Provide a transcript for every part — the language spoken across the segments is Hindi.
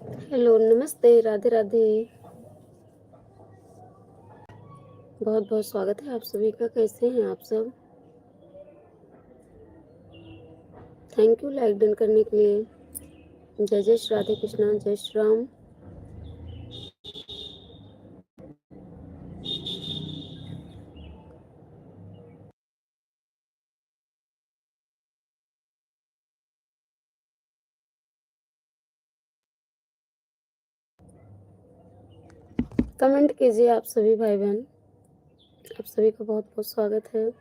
हेलो, नमस्ते, राधे राधे। बहुत बहुत स्वागत है आप सभी का। कैसे हैं आप सब? थैंक यू लाइक डन करने के लिए। जय जय श्री राधे कृष्णा, जय श्री राम। कमेंट कीजिए आप सभी भाई बहन। आप सभी का बहुत बहुत स्वागत है।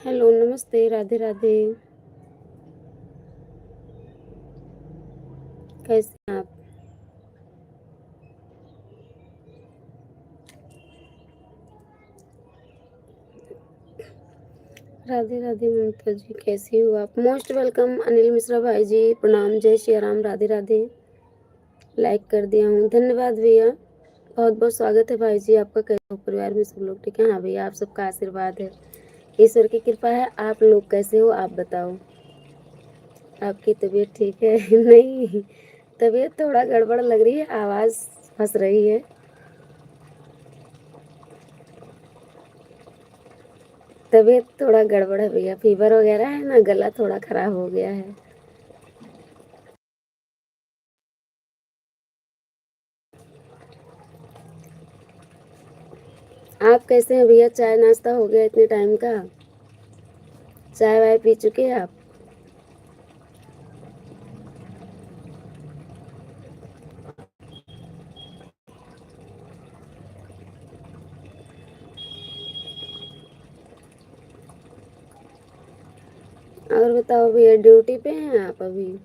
हेलो, नमस्ते, राधे राधे। कैसे हैं आप? राधे राधे ममता जी, कैसी हो आप? मोस्ट वेलकम अनिल मिश्रा भाई जी, प्रणाम, जय श्री राम, राधे राधे। लाइक कर दिया हूँ, धन्यवाद भैया। बहुत बहुत स्वागत है भाई जी आपका। कैसे हो? परिवार में सब लोग ठीक है? हाँ भैया, आप सबका आशीर्वाद है, ईश्वर की कृपा है। आप लोग कैसे हो आप बताओ? आपकी तबीयत ठीक है? नहीं, तबीयत थोड़ा गड़बड़ लग रही है, आवाज़ फंस रही है। तबीयत थोड़ा गड़बड़ है भैया, फीवर वगैरह है ना, गला थोड़ा खराब हो गया है। आप कैसे हैं भैया? चाय नाश्ता हो गया इतने टाइम का? चाय वाय पी चुके हैं आप? और बताओ भैया, ड्यूटी पे हैं आप अभी?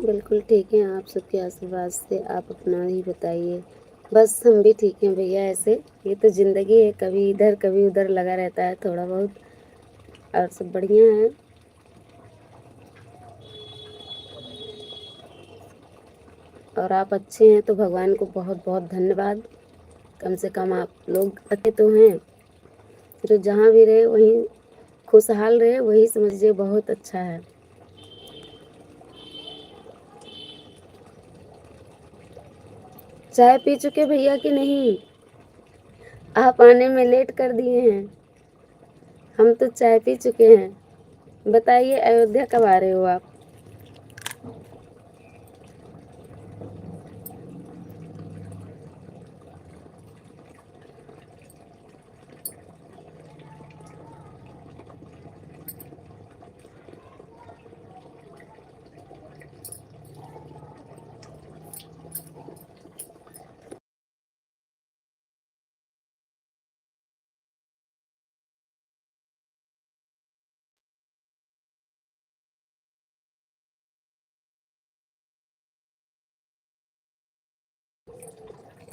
बिल्कुल ठीक है, आप सबके आशीर्वाद से। आप अपना ही बताइए। बस हम भी ठीक हैं भैया। ऐसे ये तो ज़िंदगी है, कभी इधर कभी उधर लगा रहता है थोड़ा बहुत। और सब बढ़िया है। और आप अच्छे हैं तो भगवान को बहुत बहुत धन्यवाद। कम से कम आप लोग अच्छे तो हैं। जो जहाँ भी रहे वहीं खुशहाल रहे, वही समझिए बहुत अच्छा है। चाय पी चुके भैया कि नहीं? आप आने में लेट कर दिए हैं। हम तो चाय पी चुके हैं। बताइए, अयोध्या कब आ रहे हो आप?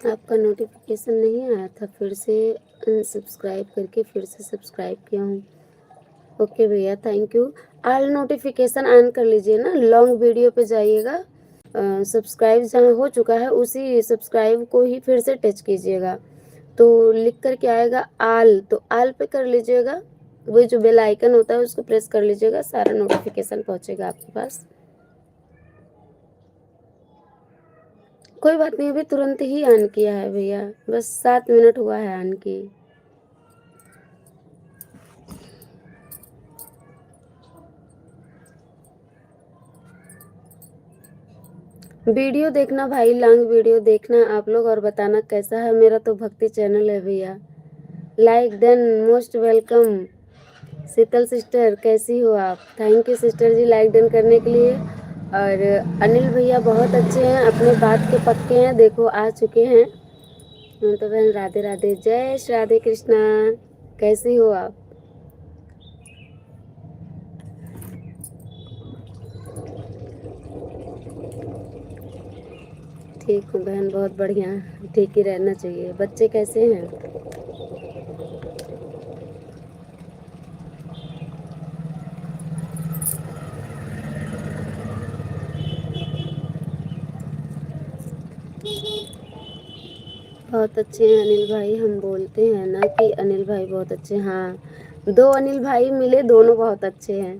आपका नोटिफिकेशन नहीं आया था, फिर से अनसब्सक्राइब करके फिर से सब्सक्राइब किया हूँ। ओके भैया, thank you. All notification on कर लीजिए ना, लॉन्ग वीडियो पे जाइएगा। सब्सक्राइब जहाँ हो चुका है उसी सब्सक्राइब को ही फिर से टच कीजिएगा। तो लिख कर के आएगा आल, तो आल पे कर लीजिएगा। वो जो बेल आइकन होता है उसको प्रेस कर लीजिएगा, सारा नोटिफिकेशन पहुंचेगा आपके पास। कोई बात नहीं, अभी तुरंत ही ऑन किया है भैया, बस 7 मिनट हुआ है ऑन की। वीडियो देखना भाई, लॉन्ग वीडियो देखना आप लोग और बताना कैसा है। मेरा तो भक्ति चैनल है भैया। Like done, most welcome. Sheetal sister कैसी हो आप? Thank you sister ji like done करने के लिए। और अनिल भैया बहुत अच्छे हैं, अपने बात के पक्के हैं, देखो आ चुके हैं। तो बहन राधे राधे, जय श्री राधे कृष्णा। कैसी हो आप? ठीक हूँ बहन, बहुत बढ़िया, ठीक ही रहना चाहिए। बच्चे कैसे हैं? बहुत अच्छे हैं अनिल भाई, हम बोलते हैं ना कि अनिल भाई बहुत अच्छे हैं। हाँ, 2 अनिल भाई मिले, दोनों बहुत अच्छे हैं।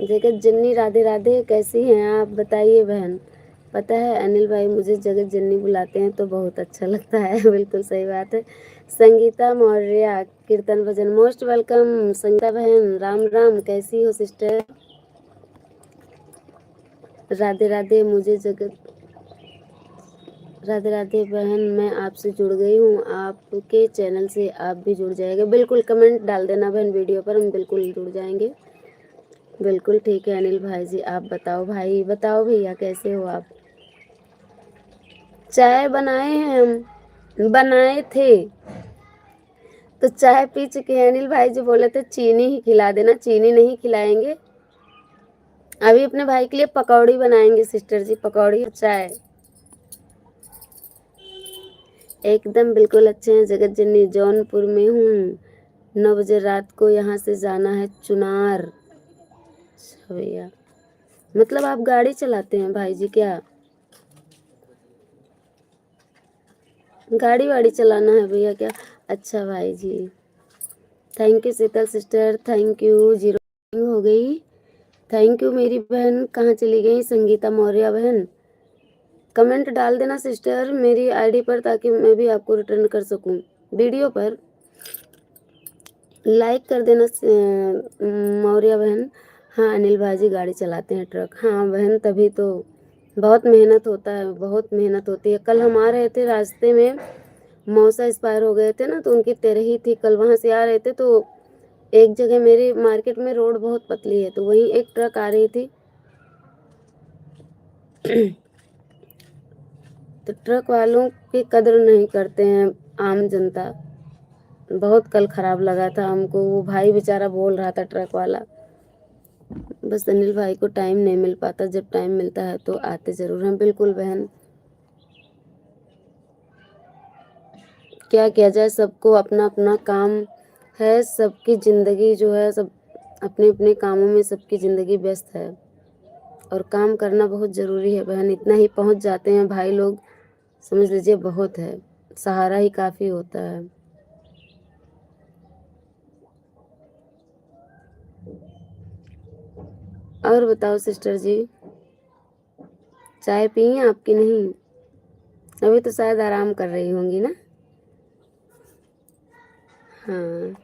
जगत जननी राधे राधे, कैसी हैं आप बताइए बहन? पता है अनिल भाई मुझे जगत जननी बुलाते हैं तो बहुत अच्छा लगता है। बिल्कुल सही बात है। संगीता मौर्य, कीर्तन भजन, मोस्ट वेलकम संगीता बहन। राम राम, कैसी हो सिस्टर? राधे राधे, मुझे जगत राधे राधे बहन, मैं आपसे जुड़ गई हूँ, आपके चैनल से आप भी जुड़ जाएंगे। बिल्कुल कमेंट डाल देना बहन वीडियो पर, हम बिल्कुल जुड़ जाएंगे। बिल्कुल ठीक है अनिल भाई जी, आप बताओ भाई, बताओ भैया कैसे हो आप? चाय बनाए हैं हम, बनाए थे तो चाय पी चुके हैं। अनिल भाई जी बोले थे चीनी ही खिला देना, चीनी नहीं खिलाएंगे। अभी अपने भाई के लिए पकौड़ी बनाएंगे सिस्टर जी, पकौड़ी और चाय। एकदम बिल्कुल अच्छे हैं जगत जननी, जौनपुर में हूँ। 9 बजे रात को यहाँ से जाना है चुनार। अच्छा भैया, मतलब आप गाड़ी चलाते हैं भाई जी क्या? गाड़ी वाड़ी चलाना है भैया क्या? अच्छा भाई जी, thank you Sheetal sister, thank you. 0 हो गई, थैंक यू मेरी बहन। कहाँ चली गई संगीता मौर्य बहन? कमेंट डाल देना सिस्टर मेरी आईडी पर, ताकि मैं भी आपको रिटर्न कर सकूं वीडियो पर। लाइक कर देना मौर्य बहन। हाँ अनिल भाजी गाड़ी चलाते हैं, ट्रक। हाँ बहन, तभी तो बहुत मेहनत होता है, बहुत मेहनत होती है। कल हम आ रहे थे रास्ते में, मौसा एक्सपायर हो गए थे ना, तो उनकी तेरही थी। कल वहाँ से आ रहे थे तो एक जगह, मेरी मार्केट में रोड बहुत पतली है, तो वहीं एक ट्रक आ रही थी। तो ट्रक वालों की कदर नहीं करते हैं आम जनता। बहुत कल खराब लगा था हमको, वो भाई बेचारा बोल रहा था ट्रक वाला। बस अनिल भाई को टाइम नहीं मिल पाता, जब टाइम मिलता है तो आते ज़रूर हैं। बिल्कुल बहन, क्या किया जाए, सबको अपना अपना काम है। सबकी ज़िंदगी जो है, सब अपने अपने कामों में सबकी ज़िंदगी व्यस्त है, और काम करना बहुत ज़रूरी है बहन। इतना ही पहुंच जाते हैं भाई लोग, समझ लीजिए बहुत है, सहारा ही काफ़ी होता है। और बताओ सिस्टर जी, चाय पी हैं आपकी नहीं? अभी तो शायद आराम कर रही होंगी ना? हाँ,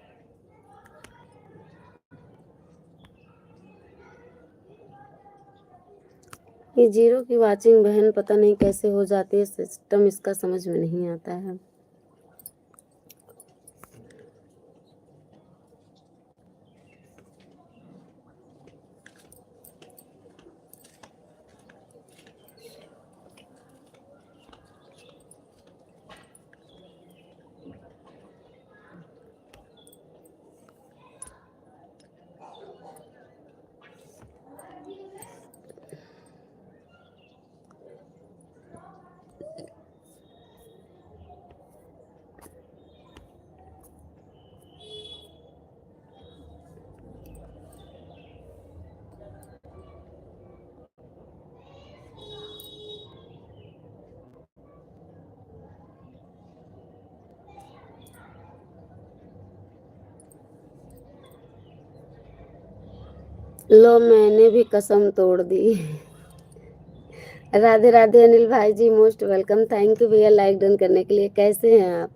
ये 0 की वाचिंग बहन पता नहीं कैसे हो जाती है, सिस्टम इसका समझ में नहीं आता है। लो मैंने भी कसम तोड़ दी। राधे राधे अनिल भाई जी, मोस्ट वेलकम। थैंक यू भैया लाइक डन करने के लिए। कैसे हैं आप?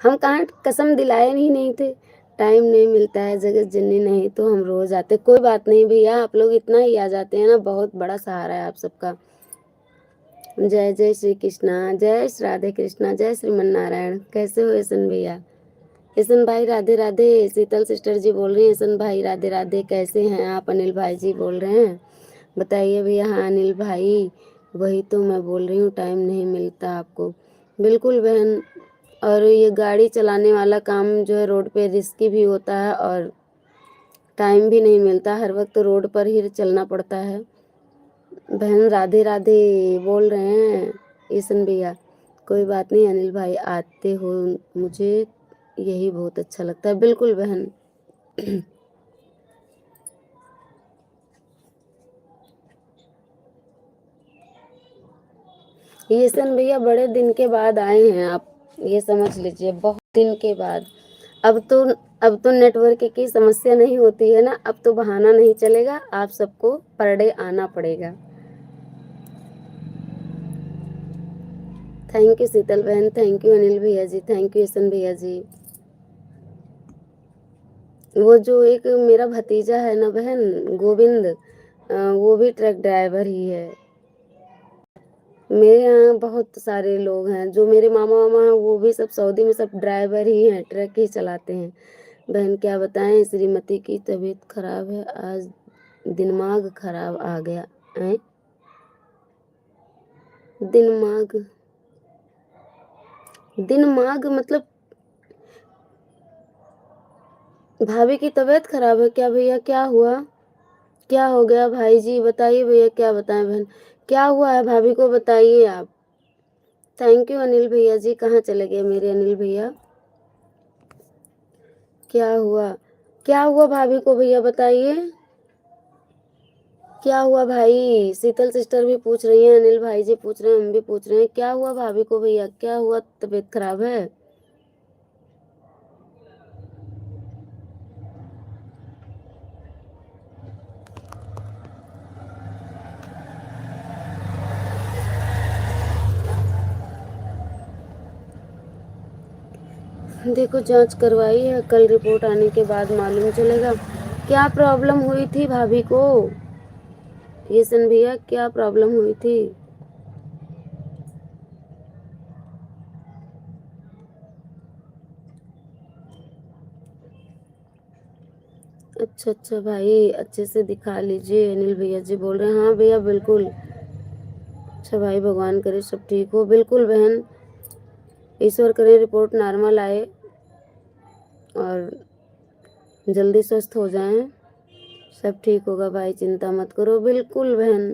हम कहाँ कसम दिलाए ही नहीं थे। टाइम नहीं मिलता है, जगत जननी नहीं तो हम रोज आते। कोई बात नहीं भैया, आप लोग इतना ही आ जाते हैं ना, बहुत बड़ा सहारा है आप सबका। जय जय श्री कृष्णा, जय श्री राधे कृष्णा, जय श्रीमन नारायण। कैसे हो ईशन भैया? ईशन भाई राधे राधे। शीतल सिस्टर जी बोल रही हैं ईशन भाई राधे राधे। कैसे हैं आप? अनिल भाई जी बोल रहे हैं, बताइए भैया। हाँ अनिल भाई, वही तो मैं बोल रही हूँ, टाइम नहीं मिलता आपको। बिल्कुल बहन, और ये गाड़ी चलाने वाला काम जो है रोड पे रिस्की भी होता है और टाइम भी नहीं मिलता, हर वक्त रोड पर ही चलना पड़ता है। बहन राधे राधे बोल रहे हैं ईशन भैया। कोई बात नहीं अनिल भाई, आते हो मुझे यही बहुत अच्छा लगता है। बिल्कुल बहन। ईशन भैया बड़े दिन के बाद आए हैं आप, ये समझ लीजिए, बहुत दिन के बाद। अब तो अब तो नेटवर्क की समस्या नहीं होती है ना, अब तो बहाना नहीं चलेगा, आप सबको पर डे आना पड़ेगा। थैंक यू शीतल बहन, थैंक यू अनिल भैया जी, थैंक यू ईशन भैया जी। वो जो एक मेरा भतीजा है ना बहन, गोविंद, वो भी ट्रक ड्राइवर ही है। मेरे यहाँ बहुत सारे लोग हैं, जो मेरे मामा मामा हैं वो भी सब सऊदी में सब ड्राइवर ही हैं, ट्रक ही चलाते हैं। बहन क्या बताएं, श्रीमती की तबीयत खराब है आज, दिमाग खराब आ गया है। दिमाग, दिमाग मतलब भाभी की तबीयत खराब है क्या भैया? क्या हुआ? क्या हो गया भाई जी? बताइए भैया, क्या बताएं बहन, क्या हुआ है भाभी को, बताइए आप। थैंक यू अनिल भैया जी। कहाँ चले गए मेरे अनिल भैया? क्या हुआ? क्या हुआ भाभी को भैया, बताइए। क्या हुआ भाई? शीतल सिस्टर भी पूछ रही हैं, अनिल भाई जी पूछ रहे हैं, हम भी पूछ रहे हैं, क्या हुआ भाभी को भैया? क्या हुआ, तबीयत खराब है? देखो जांच करवाई है, कल रिपोर्ट आने के बाद मालूम चलेगा क्या प्रॉब्लम हुई थी भाभी को। ये सन भैया, क्या प्रॉब्लम हुई थी? अच्छा अच्छा भाई, अच्छे से दिखा लीजिए, अनिल भैया जी बोल रहे हैं। हाँ भैया बिल्कुल। अच्छा भाई, भगवान करे सब ठीक हो। बिल्कुल बहन, ईश्वर करे रिपोर्ट नॉर्मल आए और जल्दी स्वस्थ हो जाएं। सब ठीक होगा भाई, चिंता मत करो। बिल्कुल बहन,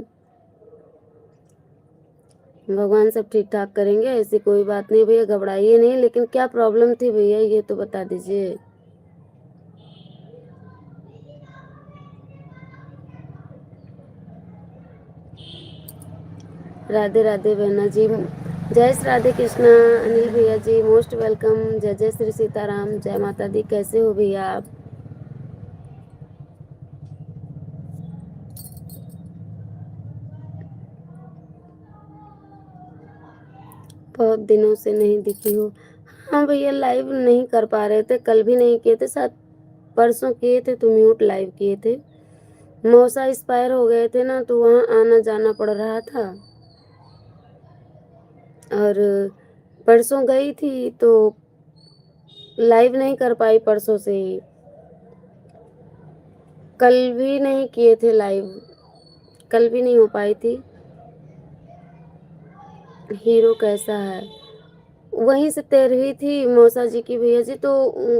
भगवान सब ठीक ठाक करेंगे, ऐसी कोई बात नहीं भैया, घबराइए नहीं। लेकिन क्या प्रॉब्लम थी भैया, ये तो बता दीजिए। राधे राधे बहना जी, जय श्री राधे कृष्णा। अनिल भैया जी मोस्ट वेलकम। जय जय श्री सीताराम, जय माता दी। कैसे हो भैया आप? बहुत दिनों से नहीं दिखी हो। हाँ भैया, लाइव नहीं कर पा रहे थे, कल भी नहीं किए थे, साथ परसों किए थे तो म्यूट लाइव किए थे। मौसा एक्सपायर हो गए थे ना, तो वहाँ आना जाना पड़ रहा था। और परसों गई थी तो लाइव नहीं कर पाई, परसों से ही। कल भी नहीं किए थे लाइव, कल भी नहीं हो पाई थी। हीरो कैसा है? वहीं से तैरही थी मौसा जी की भैया जी, तो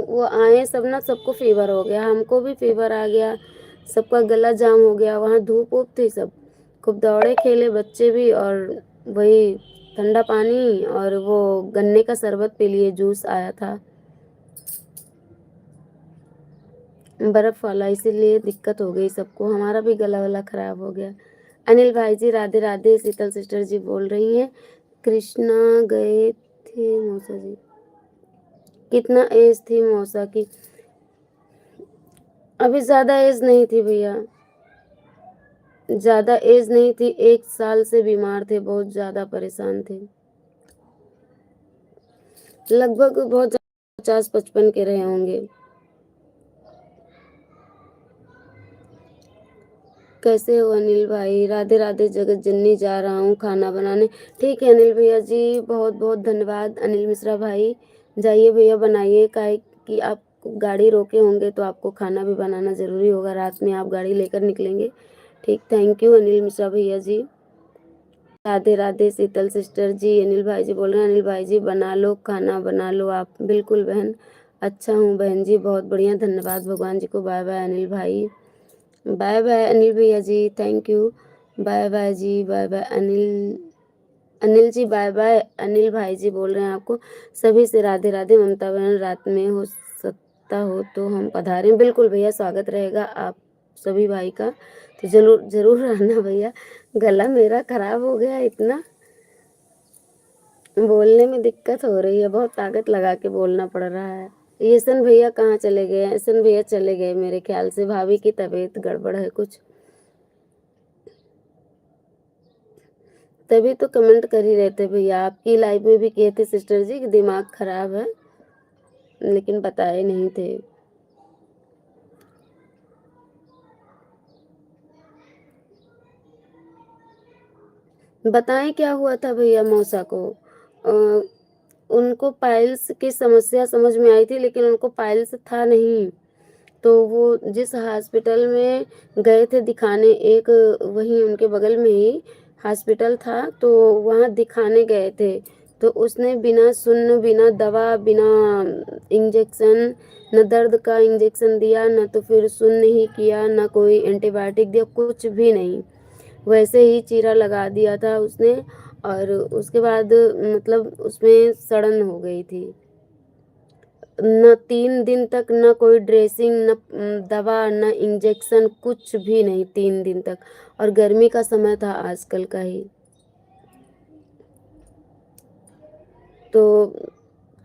वो आए सब ना, सबको फीवर हो गया, हमको भी फीवर आ गया, सबका गला जाम हो गया। वहाँ धूप वूप थी, सब खूब दौड़े खेले बच्चे भी, और वही ठंडा पानी और वो गन्ने का शरबत पी लिए, जूस आया था बर्फ वाला, इसीलिए दिक्कत हो गई सबको, हमारा भी गला वला खराब हो गया। अनिल भाई जी राधे राधे। शीतल सिस्टर जी बोल रही हैं, कृष्णा गए थे मौसा जी। कितना एज थी मौसा की? अभी ज्यादा एज नहीं थी भैया, ज़्यादा एज नहीं थी, 1 साल से बीमार थे, बहुत ज़्यादा परेशान थे। लगभग बहुत 50-55 के रहे होंगे। कैसे हो अनिल भाई? राधे राधे जगत जननी, जा रहा हूँ खाना बनाने। ठीक है अनिल भैया जी, बहुत बहुत धन्यवाद अनिल मिश्रा भाई। जाइए भैया बनाइए, काहे कि आप गाड़ी रोके होंगे तो आपको खाना भी बनाना ज़रूरी होगा, रात में आप गाड़ी लेकर निकलेंगे। ठीक, थैंक यू अनिल मिश्रा भैया जी। राधे राधे शीतल सिस्टर जी, अनिल भाई जी बोल रहे हैं, अनिल भाई जी बना लो खाना, बना लो आप। बिल्कुल बहन, अच्छा हूँ बहन जी, बहुत बढ़िया, धन्यवाद भगवान जी को। बाय बाय अनिल भाई, बाय बाय अनिल भैया जी, थैंक यू। बाय बाय जी, bye bye Anil, Anil ji bye bye. Anil भाई जी बोल रहे हैं आपको सभी से राधे राधे। ममता बहन, रात में हो सकता हो तो हम पधारें। बिल्कुल भैया, स्वागत रहेगा आप सभी भाई का, तो जरूर जरूर आना भैया। गला मेरा खराब हो गया, इतना बोलने में दिक्कत हो रही है, बहुत ताकत लगा के बोलना पड़ रहा है। येसन भैया कहाँ चले गए? येसन भैया चले गए मेरे ख्याल से, भाभी की तबीयत गड़बड़ है कुछ, तभी तो कमेंट कर ही रहे थे भैया। आपकी लाइव में भी किए थे सिस्टर जी कि दिमाग खराब है, लेकिन बताए नहीं थे। बताएं क्या हुआ था भैया मौसा को? उनको पाइल्स की समस्या समझ में आई थी, लेकिन उनको पाइल्स था नहीं। तो वो जिस हॉस्पिटल में गए थे दिखाने, एक वहीं उनके बगल में ही हॉस्पिटल था, तो वहाँ दिखाने गए थे। तो उसने बिना सुन्न, बिना दवा, बिना इंजेक्शन, न दर्द का इंजेक्शन दिया, न तो फिर सुन्न ही किया, न कोई एंटीबायोटिक दिया, कुछ भी नहीं, वैसे ही चीरा लगा दिया था उसने। और उसके बाद मतलब उसमें सड़न हो गई थी। न 3 दिन तक न कोई ड्रेसिंग, न दवा, न इंजेक्शन, कुछ भी नहीं 3 दिन तक। और गर्मी का समय था आजकल का ही, तो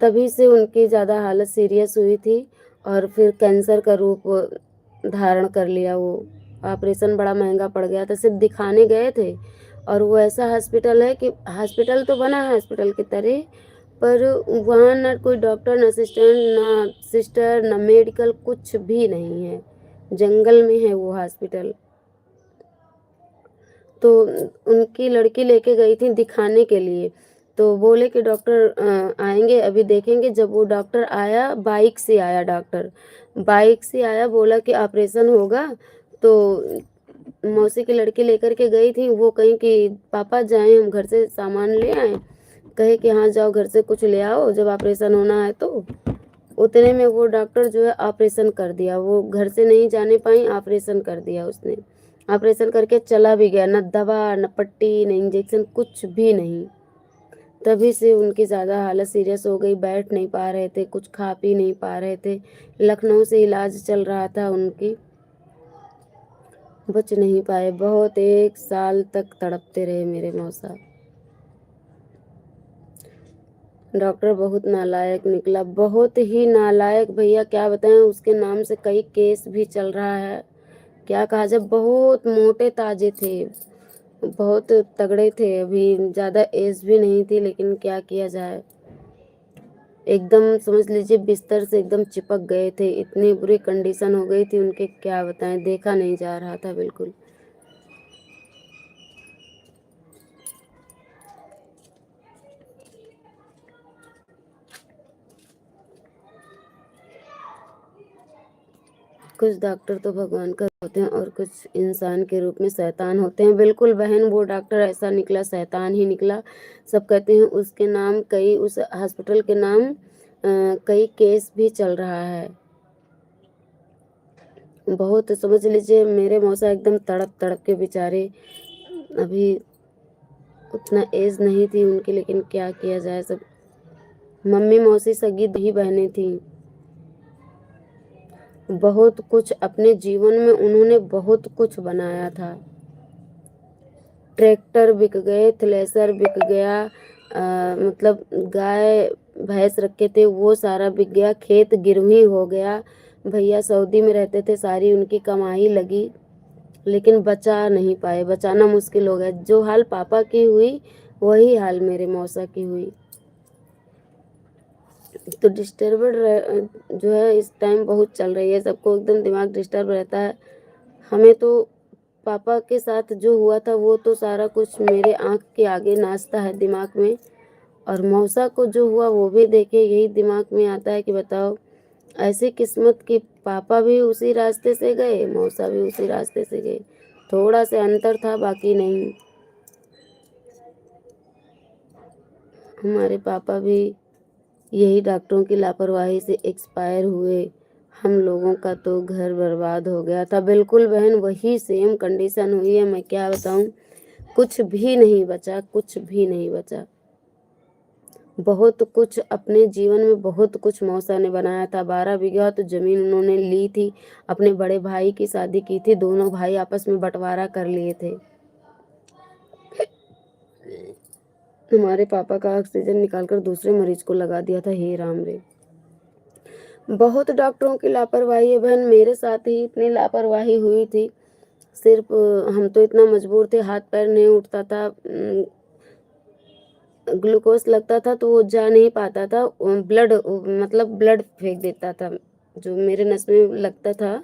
तभी से उनकी ज़्यादा हालत सीरियस हुई थी, और फिर कैंसर का रूप धारण कर लिया वो। ऑपरेशन बड़ा महंगा पड़ गया था, सिर्फ दिखाने गए थे। और वो ऐसा हॉस्पिटल है कि हॉस्पिटल तो बना है हॉस्पिटल की तरह, पर वहाँ ना कोई डॉक्टर, ना असिस्टेंट, ना सिस्टर, ना मेडिकल, कुछ भी नहीं है, जंगल में है वो हॉस्पिटल। तो उनकी लड़की लेके गई थी दिखाने के लिए, तो बोले कि डॉक्टर आएंगे अभी देखेंगे। जब वो डॉक्टर आया, बाइक से आया डॉक्टर, बाइक से आया, बोला कि ऑपरेशन होगा। तो मौसी की लड़की लेकर के गई थी, वो कहीं कि पापा जाएं हम घर से सामान ले आए, कहे कि हाँ जाओ घर से कुछ ले आओ जब ऑपरेशन होना है तो। उतने में वो डॉक्टर जो है ऑपरेशन कर दिया, वो घर से नहीं जाने पाई, ऑपरेशन कर दिया उसने। ऑपरेशन करके चला भी गया, न दवा, न पट्टी, न इंजेक्शन, कुछ भी नहीं। तभी से उनकी ज़्यादा हालत सीरियस हो गई, बैठ नहीं पा रहे थे, कुछ खा पी नहीं पा रहे थे। लखनऊ से इलाज चल रहा था उनकी, बच नहीं पाए, बहुत 1 साल तक तड़पते रहे मेरे मौसा। डॉक्टर बहुत नालायक निकला, बहुत ही नालायक भैया, क्या बताएं, उसके नाम से कई केस भी चल रहा है। क्या कहा जाए, बहुत मोटे ताजे थे, बहुत तगड़े थे, अभी ज़्यादा एज भी नहीं थी, लेकिन क्या किया जाए, एकदम समझ लीजिए बिस्तर से एकदम चिपक गए थे, इतनी बुरी कंडीशन हो गई थी उनके, क्या बताएं, देखा नहीं जा रहा था बिल्कुल। कुछ डॉक्टर तो भगवान का होते हैं और कुछ इंसान के रूप में शैतान होते हैं। बिल्कुल बहन, वो डॉक्टर ऐसा निकला, शैतान ही निकला। सब कहते हैं उसके नाम कई, उस हॉस्पिटल के नाम कई केस भी चल रहा है। बहुत समझ लीजिए मेरे मौसा एकदम तड़प तड़प के बेचारे, अभी उतना एज नहीं थी उनकी, लेकिन क्या किया जाए, सब मम्मी मौसी सगी ही बहनें थी। बहुत कुछ अपने जीवन में उन्होंने बहुत कुछ बनाया था। ट्रैक्टर बिक गए, थ्रेसर बिक गया, मतलब गाय भैंस रखे थे वो सारा बिक गया, खेत गिरवी हो गया। भैया सऊदी में रहते थे, सारी उनकी कमाई लगी, लेकिन बचा नहीं पाए, बचाना मुश्किल हो गया। जो हाल पापा की हुई वही हाल मेरे मौसा की हुई। तो डिस्टर्बड जो है इस टाइम बहुत चल रही है, सबको एकदम दिमाग डिस्टर्ब रहता है। हमें तो पापा के साथ जो हुआ था वो तो सारा कुछ मेरे आँख के आगे नाचता है दिमाग में, और मौसा को जो हुआ वो भी देखे यही दिमाग में आता है कि बताओ, ऐसी किस्मत कि पापा भी उसी रास्ते से गए, मौसा भी उसी रास्ते से गए, थोड़ा सा अंतर था बाकी नहीं। हमारे पापा भी यही डॉक्टरों की लापरवाही से एक्सपायर हुए। हम लोगों का तो घर बर्बाद हो गया था। बिल्कुल बहन वही सेम कंडीशन हुई है, मैं क्या बताऊं, कुछ भी नहीं बचा, कुछ भी नहीं बचा। बहुत कुछ अपने जीवन में बहुत कुछ मौसा ने बनाया था। 12 बीघा तो जमीन उन्होंने ली थी, अपने बड़े भाई की शादी की थी, दोनों भाई आपस में बंटवारा कर लिए थे। हमारे पापा का ऑक्सीजन निकालकर दूसरे मरीज को लगा दिया था। हे राम रे, बहुत डॉक्टरों की लापरवाही है बहन, मेरे साथ ही इतनी लापरवाही हुई थी। सिर्फ हम तो इतना मजबूर थे, हाथ पैर नहीं उठता था, ग्लूकोज लगता था तो वो जा नहीं पाता था, ब्लड मतलब ब्लड फेंक देता था, जो मेरे नस में लगता था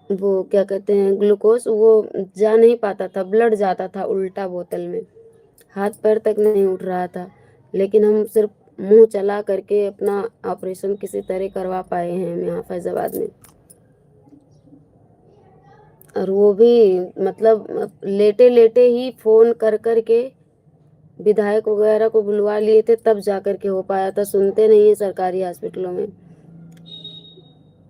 वो क्या कहते हैं ग्लूकोज, वो जा नहीं पाता था, ब्लड जाता था उल्टा बोतल में, हाथ पैर तक नहीं उठ रहा था। लेकिन हम सिर्फ मुंह चला करके अपना ऑपरेशन किसी तरह करवा पाए हैं हम यहाँ फैजाबाद में। और वो भी मतलब लेटे लेटे ही फोन कर कर के विधायक वगैरह को बुलवा लिए थे, तब जा कर के हो पाया था। सुनते नहीं है सरकारी हॉस्पिटलों में।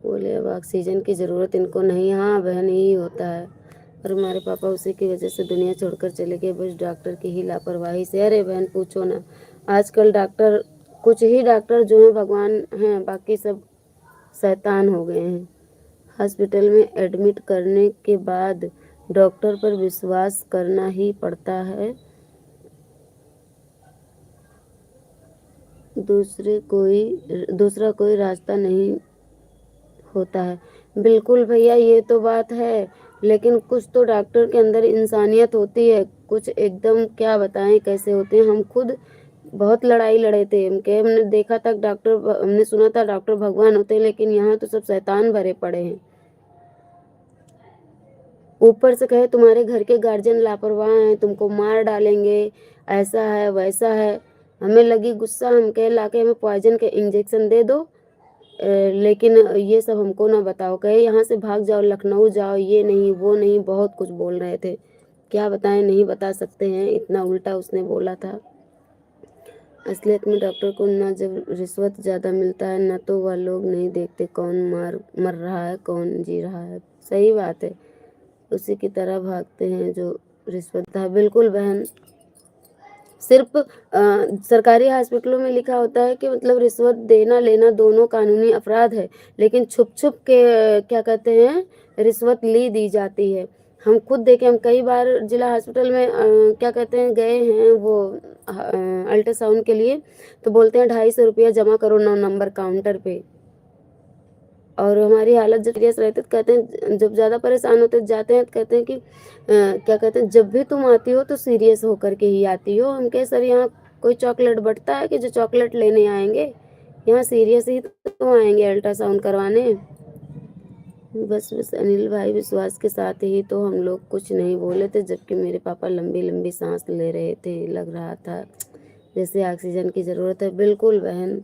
बोले अब ऑक्सीजन की ज़रूरत इनको नहीं। हाँ बहन यही होता है। और हमारे पापा उसी की वजह से दुनिया छोड़कर चले गए, बस डॉक्टर की ही लापरवाही से। अरे बहन पूछो ना, आजकल डॉक्टर, कुछ ही डॉक्टर जो हैं भगवान हैं, बाकी सब शैतान हो गए हैं। हॉस्पिटल में एडमिट करने के बाद डॉक्टर पर विश्वास करना ही पड़ता है, दूसरा कोई रास्ता नहीं होता है। बिल्कुल भैया ये तो बात है, लेकिन कुछ तो डॉक्टर के अंदर इंसानियत होती है, कुछ एकदम क्या बताएं कैसे होते हैं। हम खुद बहुत लड़ाई लड़े थे, हमने देखा था डॉक्टर, हमने सुना था डॉक्टर भगवान होते हैं, लेकिन यहाँ तो सब शैतान भरे पड़े हैं। ऊपर से कहे तुम्हारे घर के गार्जियन लापरवाह हैं, तुमको मार डालेंगे, ऐसा है वैसा है। हमें लगी गुस्सा, हम कहे लाके हमें पॉइजन के इंजेक्शन दे दो, लेकिन ये सब हमको ना बताओ, कहे यहाँ से भाग जाओ, लखनऊ जाओ, ये नहीं वो नहीं, बहुत कुछ बोल रहे थे। क्या बताएं, नहीं बता सकते हैं, इतना उल्टा उसने बोला था। असलियत में डॉक्टर को ना जब रिश्वत ज़्यादा मिलता है ना तो वह लोग नहीं देखते कौन मर रहा है कौन जी रहा है। सही बात है, उसी की तरह भागते हैं जो रिश्वत है। बिल्कुल बहन, सिर्फ सरकारी हॉस्पिटलों में लिखा होता है कि मतलब रिश्वत देना लेना दोनों कानूनी अपराध है, लेकिन छुप छुप के क्या कहते हैं रिश्वत ली दी जाती है। हम खुद देखे, हम कई बार जिला हॉस्पिटल में क्या कहते हैं गए हैं वो अल्ट्रासाउंड के लिए, तो बोलते हैं 250 रुपया जमा करो 9 नंबर काउंटर पे। और हमारी हालत जब सीरियस रहती है तो कहते हैं, जब ज़्यादा परेशान होते जाते हैं तो कहते हैं कि क्या कहते हैं जब भी तुम आती हो तो सीरियस होकर के ही आती हो। हम कहे सर यहाँ कोई चॉकलेट बंटता है कि जो चॉकलेट लेने आएंगे, यहाँ सीरियस ही तो आएंगे अल्ट्रासाउंड करवाने। बस बस अनिल भाई विश्वास के साथ ही तो हम लोग कुछ नहीं बोले थे, जबकि मेरे पापा लंबी लंबी सांस ले रहे थे, लग रहा था जैसे ऑक्सीजन की ज़रूरत है। बिल्कुल बहन,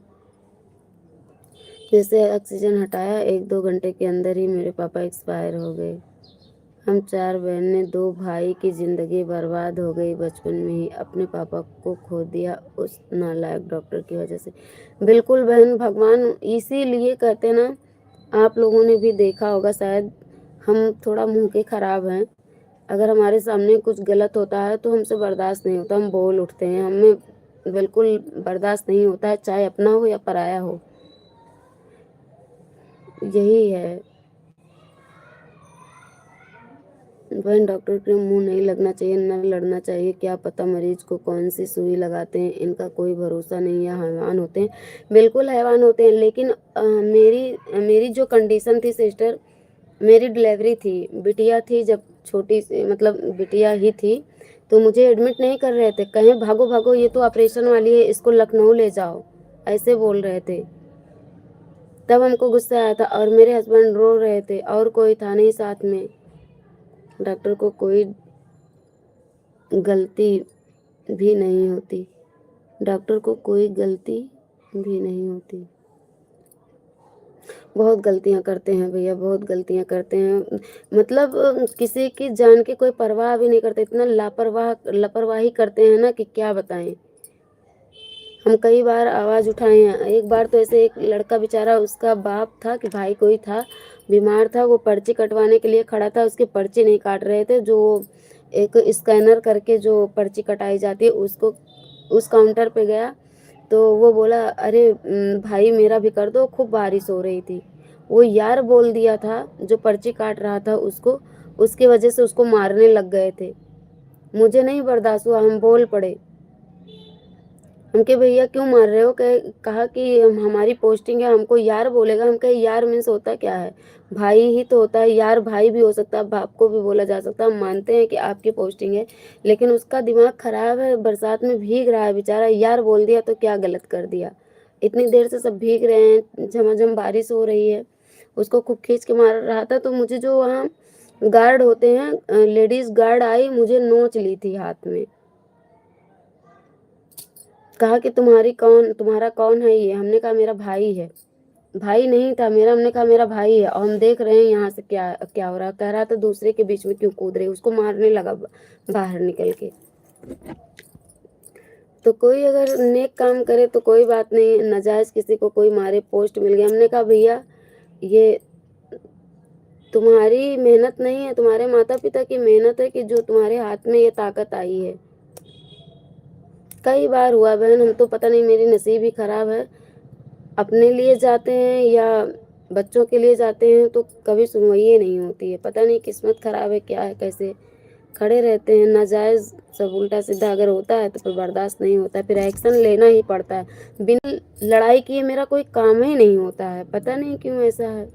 जैसे ऑक्सीजन हटाया 1-2 घंटे के अंदर ही मेरे पापा एक्सपायर हो गए। हम 4 बहनें 2 भाई की ज़िंदगी बर्बाद हो गई, बचपन में ही अपने पापा को खो दिया उस नालायक डॉक्टर की वजह से। बिल्कुल बहन, भगवान इसीलिए कहते ना, आप लोगों ने भी देखा होगा शायद, हम थोड़ा मुंह के खराब हैं, अगर हमारे सामने कुछ गलत होता है तो हमसे बर्दाश्त नहीं होता, हम बोल उठते हैं, हमें बिल्कुल बर्दाश्त नहीं होता है, चाहे अपना हो या पराया हो। यही है बहन, डॉक्टर के मुंह नहीं लगना चाहिए, न लड़ना चाहिए। क्या पता मरीज को कौन सी सुई लगाते हैं, इनका कोई भरोसा नहीं है। हैवान होते हैं, बिल्कुल हैवान होते हैं। लेकिन मेरी मेरी जो कंडीशन थी सिस्टर, मेरी डिलीवरी थी, बिटिया थी, जब छोटी सी मतलब बिटिया ही थी, तो मुझे एडमिट नहीं कर रहे थे, कहें भागो भागो ये तो ऑपरेशन वाली है, इसको लखनऊ ले जाओ, ऐसे बोल रहे थे। तब हमको गुस्सा आया था और मेरे हस्बैंड रो रहे थे और कोई था नहीं साथ में। डॉक्टर को कोई गलती भी नहीं होती, डॉक्टर को कोई गलती भी नहीं होती। बहुत गलतियाँ करते हैं भैया, बहुत गलतियाँ करते हैं। मतलब किसी की जान की कोई परवाह भी नहीं करते, इतना लापरवाही करते हैं ना कि क्या बताएं। हम कई बार आवाज़ उठाए हैं। एक बार तो ऐसे एक लड़का बेचारा, उसका बाप था कि भाई कोई था, बीमार था, वो पर्ची कटवाने के लिए खड़ा था, उसके पर्ची नहीं काट रहे थे, जो एक स्कैनर करके जो पर्ची कटाई जाती है उसको, उस काउंटर पे गया तो वो बोला अरे भाई मेरा भी कर दो, खूब बारिश हो रही थी। वो यार बोल दिया था जो पर्ची काट रहा था उसको, उसकी वजह से उसको मारने लग गए थे। मुझे नहीं बर्दाश्त हुआ, हम बोल पड़े। हम कहे भैया क्यों मार रहे हो, कहा कि हमारी पोस्टिंग है, हमको यार बोलेगा। हम कहे यार मीन्स होता क्या है, भाई ही तो होता है यार, भाई भी हो सकता है, बाप को भी बोला जा सकता है। हम मानते हैं कि आपकी पोस्टिंग है, लेकिन उसका दिमाग खराब है, बरसात में भीग रहा है बेचारा, यार बोल दिया तो क्या गलत कर दिया। इतनी देर से सब भीग रहे हैं, झमाझम बारिश हो रही है, उसको खूब खींच के मार रहा था। तो मुझे जो वहाँ गार्ड होते हैं, लेडीज गार्ड आई, मुझे नोच ली थी हाथ में, कहा कि तुम्हारा कौन है ये। हमने कहा मेरा भाई है। भाई नहीं था मेरा, हमने कहा मेरा भाई है और हम देख रहे हैं यहाँ से क्या क्या हो रहा है। कह रहा था दूसरे के बीच में क्यों कूद रहे, उसको मारने लगा बाहर निकल के। तो कोई अगर नेक काम करे तो कोई बात नहीं, नाजायज किसी को कोई मारे, पोस्ट मिल गया। हमने कहा भैया ये तुम्हारी मेहनत नहीं है, तुम्हारे माता पिता की मेहनत है कि जो तुम्हारे हाथ में ये ताकत आई है। कई बार हुआ बहन, हम तो पता नहीं मेरी नसीब ही खराब है, अपने लिए जाते हैं या बच्चों के लिए जाते हैं तो कभी सुनवाई नहीं होती है। पता नहीं किस्मत खराब है क्या है, कैसे खड़े रहते हैं। नाजायज सब उल्टा सीधा अगर होता है तो फिर बर्दाश्त नहीं होता है, फिर एक्शन लेना ही पड़ता है। बिना लड़ाई किए मेरा कोई काम ही नहीं होता है, पता नहीं क्यों ऐसा है।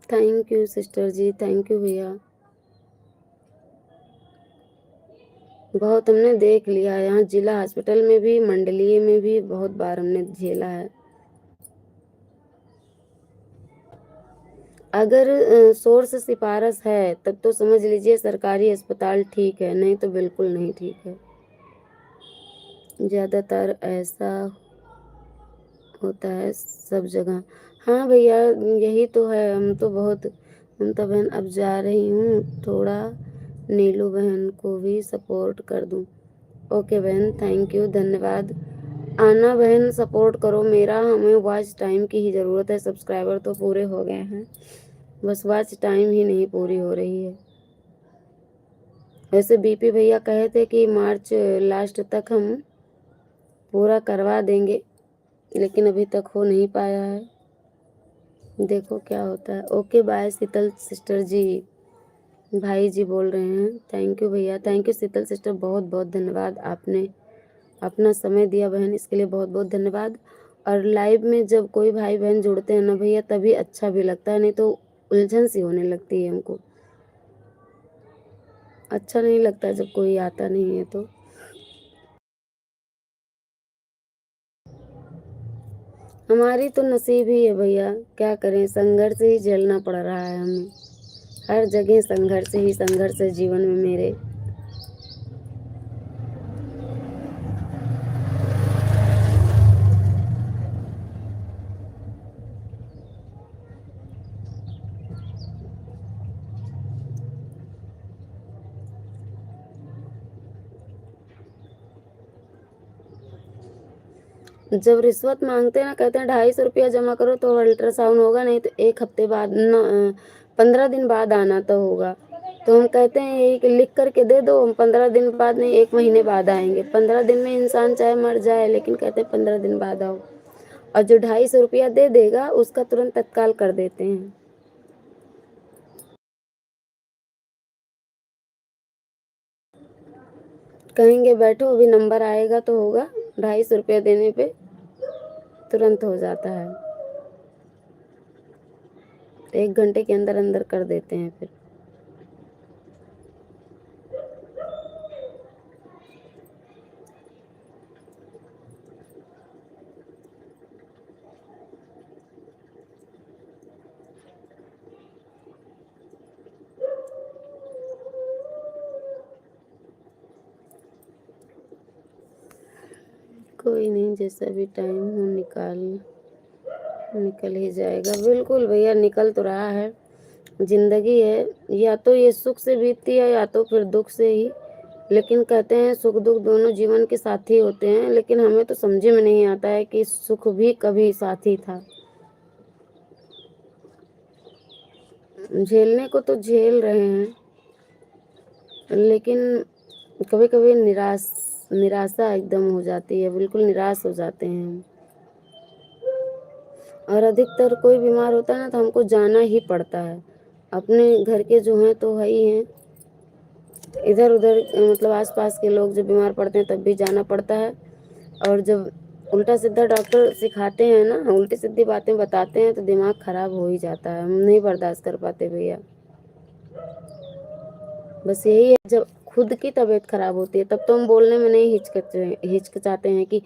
Thank you sister ji, thank you भैया। बहुत हमने देख लिया है, यहाँ जिला हॉस्पिटल में भी, मंडलीय में भी बहुत बार हमने झेला है। अगर सोर्स सिफारिश है तब तो समझ लीजिए सरकारी अस्पताल ठीक है, नहीं तो बिल्कुल नहीं ठीक है। ज़्यादातर ऐसा होता है सब जगह। हाँ भैया यही तो है, हम तो बहुत, हम तो बहन अब जा रही हूँ, थोड़ा नीलू बहन को भी सपोर्ट कर दूँ। ओके बहन, थैंक यू, धन्यवाद। आना बहन, सपोर्ट करो मेरा, हमें वॉच टाइम की ही ज़रूरत है। सब्सक्राइबर तो पूरे हो गए हैं, बस वॉच टाइम ही नहीं पूरी हो रही है। वैसे बीपी भैया कहे थे कि मार्च लास्ट तक हम पूरा करवा देंगे, लेकिन अभी तक हो नहीं पाया है, देखो क्या होता है। ओके बाय शीतल सिस्टर जी, भाई जी बोल रहे हैं। थैंक यू भैया, थैंक यू शीतल सिस्टर, बहुत बहुत धन्यवाद, आपने अपना समय दिया बहन, इसके लिए बहुत बहुत धन्यवाद। और लाइव में जब कोई भाई बहन जुड़ते हैं ना भैया तभी अच्छा भी लगता है, नहीं तो उलझन सी होने लगती है हमको, अच्छा नहीं लगता जब कोई आता नहीं है तो। हमारी तो नसीब ही है भैया, क्या करें, संघर्ष ही झेलना पड़ रहा है हमें, हर जगह संघर्ष ही संघर्ष है जीवन में मेरे। जब रिश्वत मांगते हैं ना, कहते हैं 250 रुपया जमा करो तो अल्ट्रासाउंड होगा, नहीं तो एक हफ्ते बाद 15 दिन बाद आना तो होगा। तो हम कहते हैं यही कि लिख करके दे दो, हम 15 दिन बाद नहीं, 1 महीने बाद आएंगे। 15 दिन में इंसान चाहे मर जाए, लेकिन कहते हैं 15 दिन बाद आओ। और जो 250 रुपया दे देगा उसका तुरंत तत्काल कर देते हैं। कहेंगे बैठो अभी नंबर आएगा तो होगा, 250 रुपया देने पे तुरंत हो जाता है, 1 घंटे के अंदर अंदर कर देते हैं फिर। कोई नहीं, जैसा भी टाइम हो निकल ही जाएगा। बिल्कुल भैया, निकल तो रहा है। जिंदगी है, या तो ये सुख से बीतती है या तो फिर दुख से ही। लेकिन कहते हैं सुख दुख दोनों जीवन के साथी होते हैं, लेकिन हमें तो समझ में नहीं आता है कि सुख भी कभी साथी था। झेलने को तो झेल रहे हैं, लेकिन कभी कभी निराशा एकदम हो जाती है, बिल्कुल निराश हो जाते हैं हम। और अधिकतर कोई बीमार होता है ना, तो हमको जाना ही पड़ता है। अपने घर के जो हैं तो है ही हैं, इधर उधर मतलब आसपास के लोग जब बीमार पड़ते हैं तब भी जाना पड़ता है। और जब उल्टा सीधा डॉक्टर सिखाते हैं ना, उल्टी सीधी बातें बताते हैं, तो दिमाग खराब हो ही जाता है, हम नहीं बर्दाश्त कर पाते भैया। बस यही है, जब खुद की तबीयत खराब होती है तब तो हम बोलने में नहीं हिचकिचाते हैं कि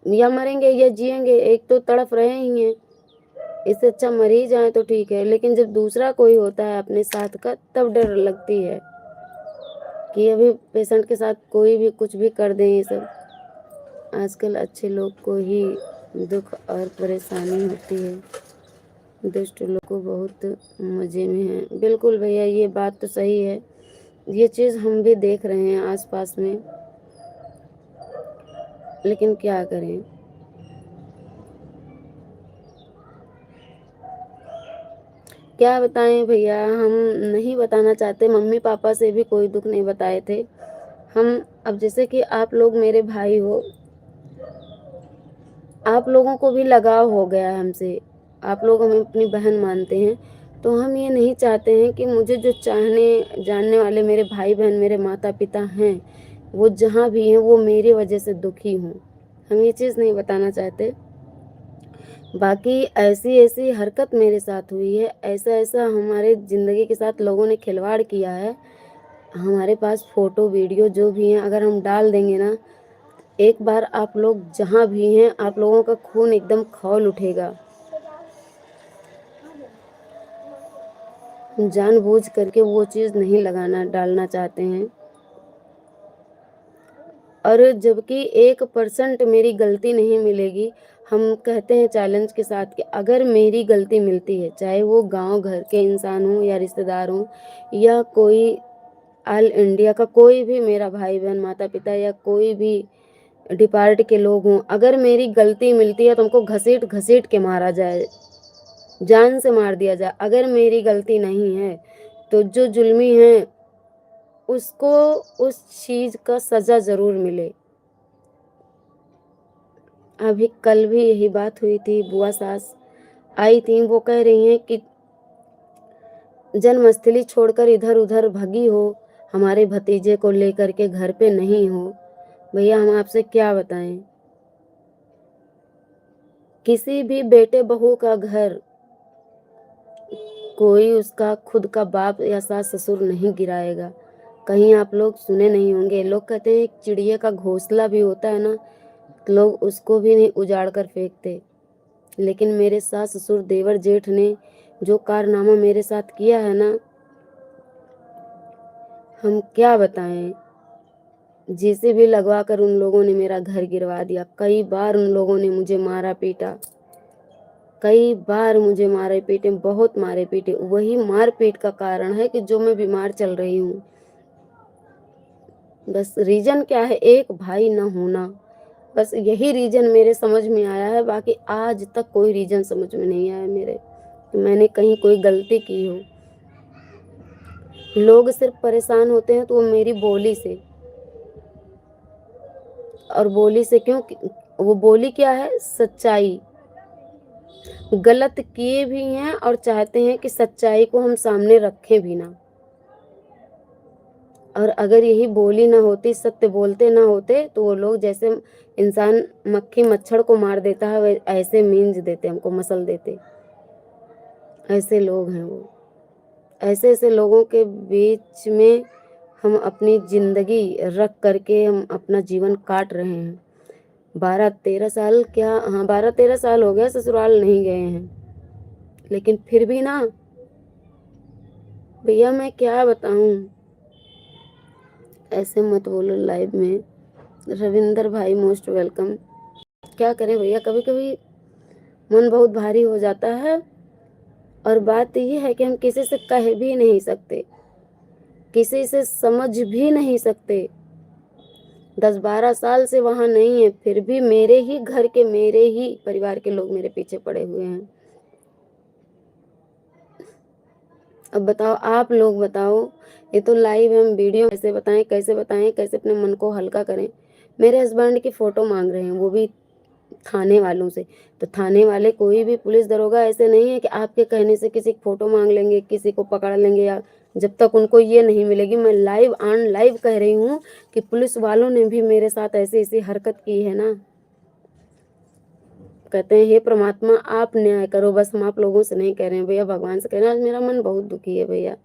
या मरेंगे या जिएंगे, एक तो तड़प रहे ही हैं, इससे अच्छा मर ही जाए तो ठीक है। लेकिन जब दूसरा कोई होता है अपने साथ का, तब डर लगती है कि अभी पेशेंट के साथ कोई भी कुछ भी कर दे। ये सब आजकल अच्छे लोग को ही दुख और परेशानी होती है, दुष्ट लोग को बहुत मज़े में है। बिल्कुल भैया, ये बात तो सही है, ये चीज़ हम भी देख रहे हैं आसपास में, लेकिन क्या करें। क्या बताएं भैया, हम नहीं बताना चाहते, मम्मी पापा से भी कोई दुख नहीं बताए थे हम। अब जैसे कि आप लोग मेरे भाई हो, आप लोगों को भी लगाव हो गया है हमसे, आप लोग हमें अपनी बहन मानते हैं, तो हम ये नहीं चाहते हैं कि मुझे जो चाहने जानने वाले मेरे भाई बहन मेरे माता पिता हैं, वो जहाँ भी हैं वो मेरी वजह से दुखी हों। हम ये चीज़ नहीं बताना चाहते। बाकी ऐसी ऐसी हरकत मेरे साथ हुई है, ऐसा ऐसा हमारे ज़िंदगी के साथ लोगों ने खिलवाड़ किया है। हमारे पास फ़ोटो वीडियो जो भी हैं, अगर हम डाल देंगे ना, एक बार आप लोग जहाँ भी हैं, आप लोगों का खून एकदम खौल उठेगा। जानबूझ करके वो चीज़ नहीं डालना चाहते हैं। और जबकि 1% मेरी गलती नहीं मिलेगी, हम कहते हैं चैलेंज के साथ कि अगर मेरी गलती मिलती है, चाहे वो गांव घर के इंसान हो या रिश्तेदार हो या कोई ऑल इंडिया का कोई भी मेरा भाई बहन माता पिता या कोई भी डिपार्ट के लोग हों, अगर मेरी गलती मिलती है तो हमको घसीट घसीट के मारा जाए, जान से मार दिया जाए। अगर मेरी गलती नहीं है तो जो जुल्मी है उसको उस चीज़ का सज़ा ज़रूर मिले। अभी कल भी यही बात हुई थी, बुआ सास आई थी, वो कह रही हैं कि जन्मस्थली छोड़कर इधर उधर भगी हो, हमारे भतीजे को लेकर के घर पे नहीं हो। भैया हम आपसे क्या बताएं, किसी भी बेटे बहू का घर कोई उसका खुद का बाप या सास ससुर नहीं गिराएगा। कहीं आप लोग सुने नहीं होंगे, लोग कहते हैं चिड़िया का घोंसला भी होता है ना, लोग उसको भी नहीं उजाड़ कर फेंकते। लेकिन मेरे सास ससुर देवर जेठ ने जो कारनामा मेरे साथ किया है ना, हम क्या बताएं। जेसीबी लगवा कर उन लोगों ने मेरा घर गिरवा दिया, कई बार उन लोगों ने मुझे मारा पीटा, कई बार मुझे मारे पीटे, बहुत मारे पीटे। वही मार पीट का कारण है कि जो मैं बीमार चल रही हूँ। बस रीजन क्या है, एक भाई ना होना, बस यही रीजन मेरे समझ में आया है। बाकी आज तक कोई रीजन समझ में नहीं आया मेरे कि मैंने कहीं कोई गलती की हो। लोग सिर्फ परेशान होते हैं तो वो मेरी बोली से, और बोली से क्यों, वो बोली क्या है, सच्चाई। गलत किए भी हैं और चाहते हैं कि सच्चाई को हम सामने रखें भी ना। और अगर यही बोली ना होती, सत्य बोलते ना होते, तो वो लोग जैसे इंसान मक्खी मच्छर को मार देता है ऐसे मींज देते, हमको मसल देते। ऐसे लोग हैं वो। ऐसे ऐसे लोगों के बीच में हम अपनी जिंदगी रख करके हम अपना जीवन काट रहे हैं। 12-13 साल क्या, हाँ 12-13 साल हो गया ससुराल नहीं गए हैं, लेकिन फिर भी ना भैया मैं क्या बताऊं। ऐसे मत बोलो लाइव में। रविंदर भाई मोस्ट वेलकम। क्या करें भैया, कभी कभी मन बहुत भारी हो जाता है, और बात ये है कि हम किसी से कह भी नहीं सकते, किसी से समझ भी नहीं सकते। 10-12 साल से वहां नहीं है, फिर भी मेरे ही घर के, मेरे ही परिवार के लोग मेरे पीछे पड़े हुए हैं। अब बताओ, आप लोग बताओ, ये तो लाइव है, हम वीडियो कैसे बताएं, कैसे बताएं, कैसे अपने मन को हल्का करें। मेरे हस्बैंड की फोटो मांग रहे हैं, वो भी थाने वालों से। तो थाने वाले कोई भी पुलिस दरोगा ऐसे नहीं है कि आपके कहने से किसी की फोटो मांग लेंगे, किसी को पकड़ लेंगे, या जब तक उनको ये नहीं मिलेगी। मैं लाइव ऑन लाइव कह रही हूँ कि पुलिस वालों ने भी मेरे साथ ऐसी ऐसी हरकत की है ना। कहते हैं हे परमात्मा आप न्याय करो, बस हम आप लोगों से नहीं कह रहे हैं भैया, भगवान से कह रहे हैं। आज मेरा मन बहुत दुखी है भैया,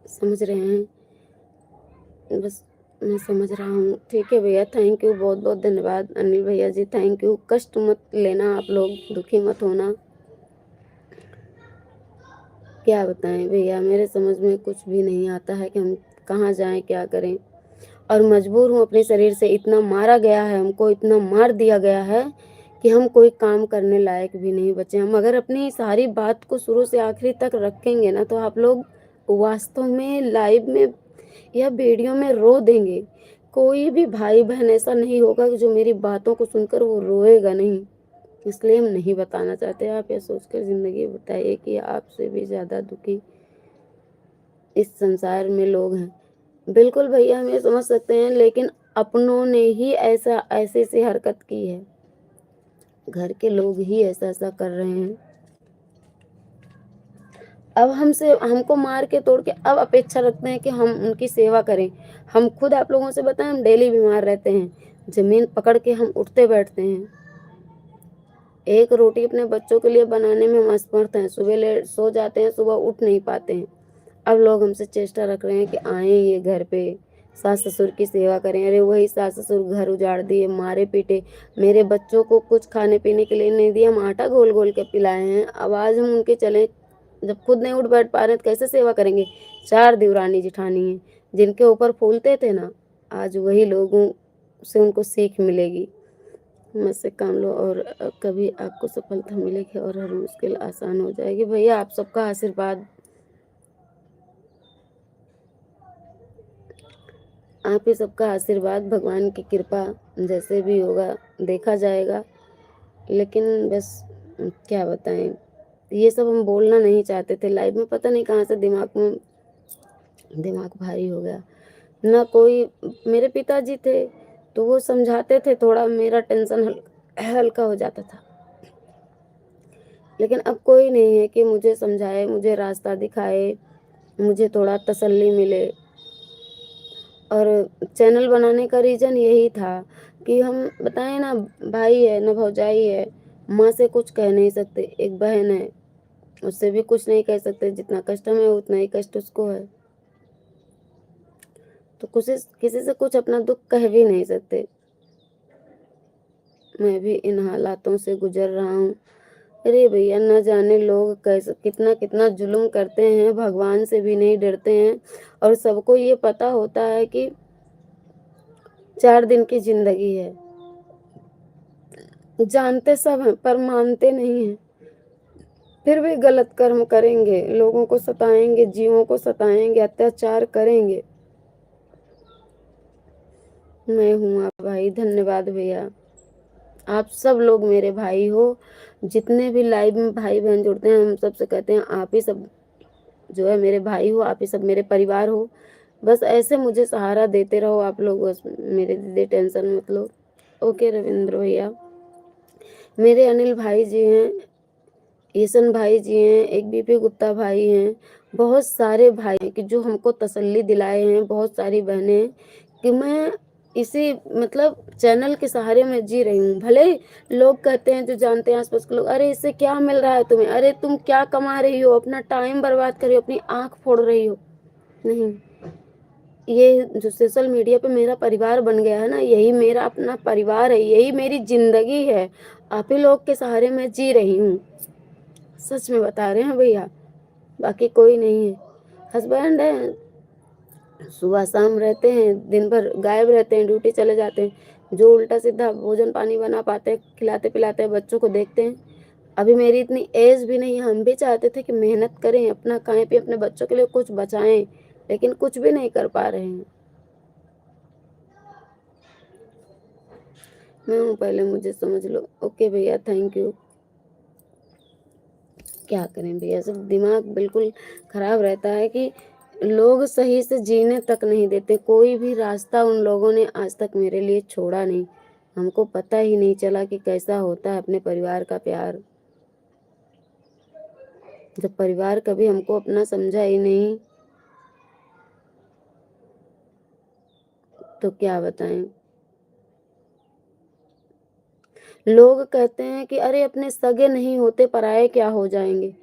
समझ रहे हैं। बस मैं समझ रहा हूँ। ठीक है भैया, थैंक यू, बहुत बहुत धन्यवाद अनिल भैया जी, थैंक यू। कष्ट मत लेना आप लोग, दुखी मत होना। क्या बताएं भैया, मेरे समझ में कुछ भी नहीं आता है कि हम कहाँ जाएं, क्या करें। और मजबूर हूँ, अपने शरीर से इतना मारा गया है, हमको इतना मार दिया गया है कि हम कोई काम करने लायक भी नहीं बचे। हम अगर अपनी सारी बात को शुरू से आखिरी तक रखेंगे ना, तो आप लोग वास्तव में लाइव में या वीडियो में रो देंगे। कोई भी भाई बहन ऐसा नहीं होगा कि जो मेरी बातों को सुनकर वो रोएगा नहीं। इसलिए हम नहीं बताना चाहते। आप ये सोचकर जिंदगी बताइए कि आपसे भी ज्यादा दुखी इस संसार में लोग हैं। बिल्कुल भैया, हम ये समझ सकते हैं, लेकिन अपनों ने ही ऐसा ऐसे से हरकत की है, घर के लोग ही ऐसा ऐसा कर रहे हैं। अब हमसे, हमको मार के तोड़ के अब अपेक्षा रखते हैं कि हम उनकी सेवा करें। हम खुद आप लोगों से बताएं, हम डेली बीमार रहते हैं, जमीन पकड़ के हम उठते बैठते हैं। एक रोटी अपने बच्चों के लिए बनाने में हम असमर्थ हैं, सुबह लेट सो जाते हैं, सुबह उठ नहीं पाते हैं। अब लोग हमसे चेष्टा रख रहे हैं कि आए ये घर पे, सास ससुर की सेवा करें। अरे वही सास ससुर घर उजाड़ दिए, मारे पीटे, मेरे बच्चों को कुछ खाने पीने के लिए नहीं दिया, हम आटा घोल घोल के पिलाए हैं। अब आज हम उनके चले, जब खुद नहीं उठ बैठ पा रहे तो कैसे सेवा करेंगे। 4 देवरानी जिठानी हैं, जिनके ऊपर फूलते थे ना, आज वही लोगों से उनको सीख मिलेगी। मुझसे काम लो और कभी आपको सफलता मिलेगी और हर मुश्किल आसान हो जाएगी। भैया आप सबका आशीर्वाद, आप ही सबका आशीर्वाद, भगवान की कृपा, जैसे भी होगा देखा जाएगा। लेकिन बस क्या बताएं, ये सब हम बोलना नहीं चाहते थे लाइव में, पता नहीं कहाँ से दिमाग भारी हो गया ना। कोई, मेरे पिताजी थे तो वो समझाते थे, थोड़ा मेरा टेंशन हल्का हो जाता था। लेकिन अब कोई नहीं है कि मुझे समझाए, मुझे रास्ता दिखाए, मुझे थोड़ा तसल्ली मिले। और चैनल बनाने का रीज़न यही था कि हम बताएं ना, भाई है ना भौजाई है, माँ से कुछ कह नहीं सकते, एक बहन है उससे भी कुछ नहीं कह सकते, जितना कष्ट हमें उतना ही कष्ट उसको है। तो किसी से कुछ अपना दुख कह भी नहीं सकते। मैं भी इन हालातों से गुजर रहा हूँ। अरे भैया, न जाने लोग कैसे कितना कितना जुल्म करते हैं, भगवान से भी नहीं डरते हैं। और सबको ये पता होता है कि 4 दिन की जिंदगी है, जानते सब हैं पर मानते नहीं हैं। फिर भी गलत कर्म करेंगे, लोगों को सताएंगे, जीवों को सताएंगे, अत्याचार करेंगे। मैं हूँ आप भाई, धन्यवाद भैया। आप सब लोग मेरे भाई हो, जितने भी लाइव में भाई बहन जुड़ते हैं, हम सबसे कहते हैं आप ही सब जो है मेरे भाई हो, आप ही सब मेरे परिवार हो। बस ऐसे मुझे सहारा देते रहो आप लोग, बस मेरे दीदी टेंशन मत लो। ओके रविंद्र भैया, मेरे अनिल भाई जी हैं, ईशन भाई जी हैं, एक बीपी गुप्ता भाई हैं, बहुत सारे भाई हैं कि जो हमको तसल्ली दिलाए हैं, बहुत सारी बहनें हैं कि मैं इसी मतलब चैनल के सहारे मैं जी रही हूँ। भले ही लोग कहते हैं, जो जानते हैं आस-पास के लोग, "अरे! इससे क्या मिल रहा है तुम्हें? अरे! तुम क्या कमा रही हो? अपना टाइम बर्बाद कर रही हो, अपनी आँख फोड़ रही हो।" नहीं, ये जो सोशल मीडिया पे मेरा परिवार बन गया है ना, यही मेरा अपना परिवार है, यही मेरी ज़िंदगी है। आप ही लोग के सहारे मैं जी रही हूँ। सच में बता रहे हैं भैया, बाकी कोई नहीं है। हस्बैंड हैं, सुबह शाम रहते हैं, दिन भर गायब रहते हैं, ड्यूटी चले जाते हैं। जो उल्टा-सीधा भोजन पानी बना पाते हैं, खिलाते-पिलाते हैं, बच्चों को देखते हैं। अभी मेरी इतनी एज भी नहीं है, हम भी चाहते थे कि मेहनत करें, अपना खाएँ-पिएँ, अपने बच्चों के लिए कुछ बचाएँ, लेकिन कुछ भी नहीं कर पा रहे हैं। मैं हूँ, पहले मुझे समझ लो। ओके भैया, थैंक यू। क्या करें भैया, सब दिमाग बिल्कुल खराब रहता है कि लोग सही से जीने तक नहीं देते। कोई भी रास्ता उन लोगों ने आज तक मेरे लिए छोड़ा नहीं। हमको पता ही नहीं चला कि कैसा होता है अपने परिवार का प्यार। जब परिवार कभी हमको अपना समझा ही नहीं, तो क्या बताएँ। लोग कहते हैं कि अरे अपने सगे नहीं होते पराये क्या हो जाएँगे।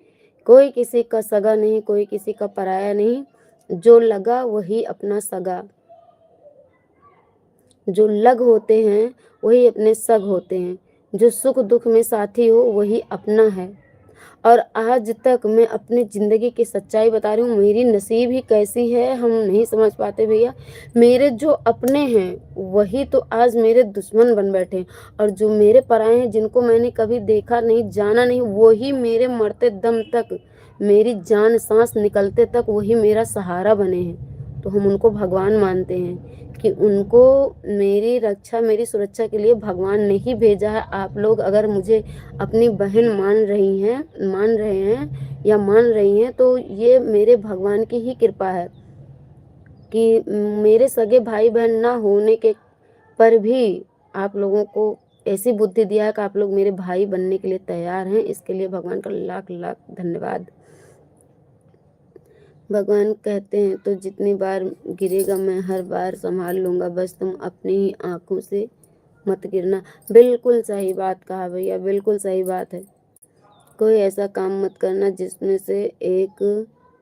कोई किसी का सगा नहीं, कोई किसी का पराया नहीं। जो लगा वही अपना सगा। जो लग होते हैं वही अपने सग होते हैं। जो सुख दुख में साथी हो वही अपना है। और आज तक मैं अपनी ज़िंदगी की सच्चाई बता रही हूँ, मेरी नसीब ही कैसी है हम नहीं समझ पाते भैया। मेरे जो अपने हैं वही तो आज मेरे दुश्मन बन बैठे हैं, और जो मेरे पराए हैं, जिनको मैंने कभी देखा नहीं जाना नहीं, वही मेरे मरते दम तक, मेरी जान सांस निकलते तक वही मेरा सहारा बने हैं। तो हम उनको भगवान मानते हैं कि उनको मेरी रक्षा मेरी सुरक्षा के लिए भगवान ने ही भेजा है। आप लोग अगर मुझे अपनी बहन मान रहे हैं या मान रही हैं, तो ये मेरे भगवान की ही कृपा है कि मेरे सगे भाई बहन ना होने के पर भी आप लोगों को ऐसी बुद्धि दिया है कि आप लोग मेरे भाई बनने के लिए तैयार हैं। इसके लिए भगवान का लाख लाख धन्यवाद। भगवान कहते हैं तो जितनी बार गिरेगा मैं हर बार संभाल लूँगा, बस तुम अपनी ही आँखों से मत गिरना। बिल्कुल सही बात कहा भैया, बिल्कुल सही बात है। कोई ऐसा काम मत करना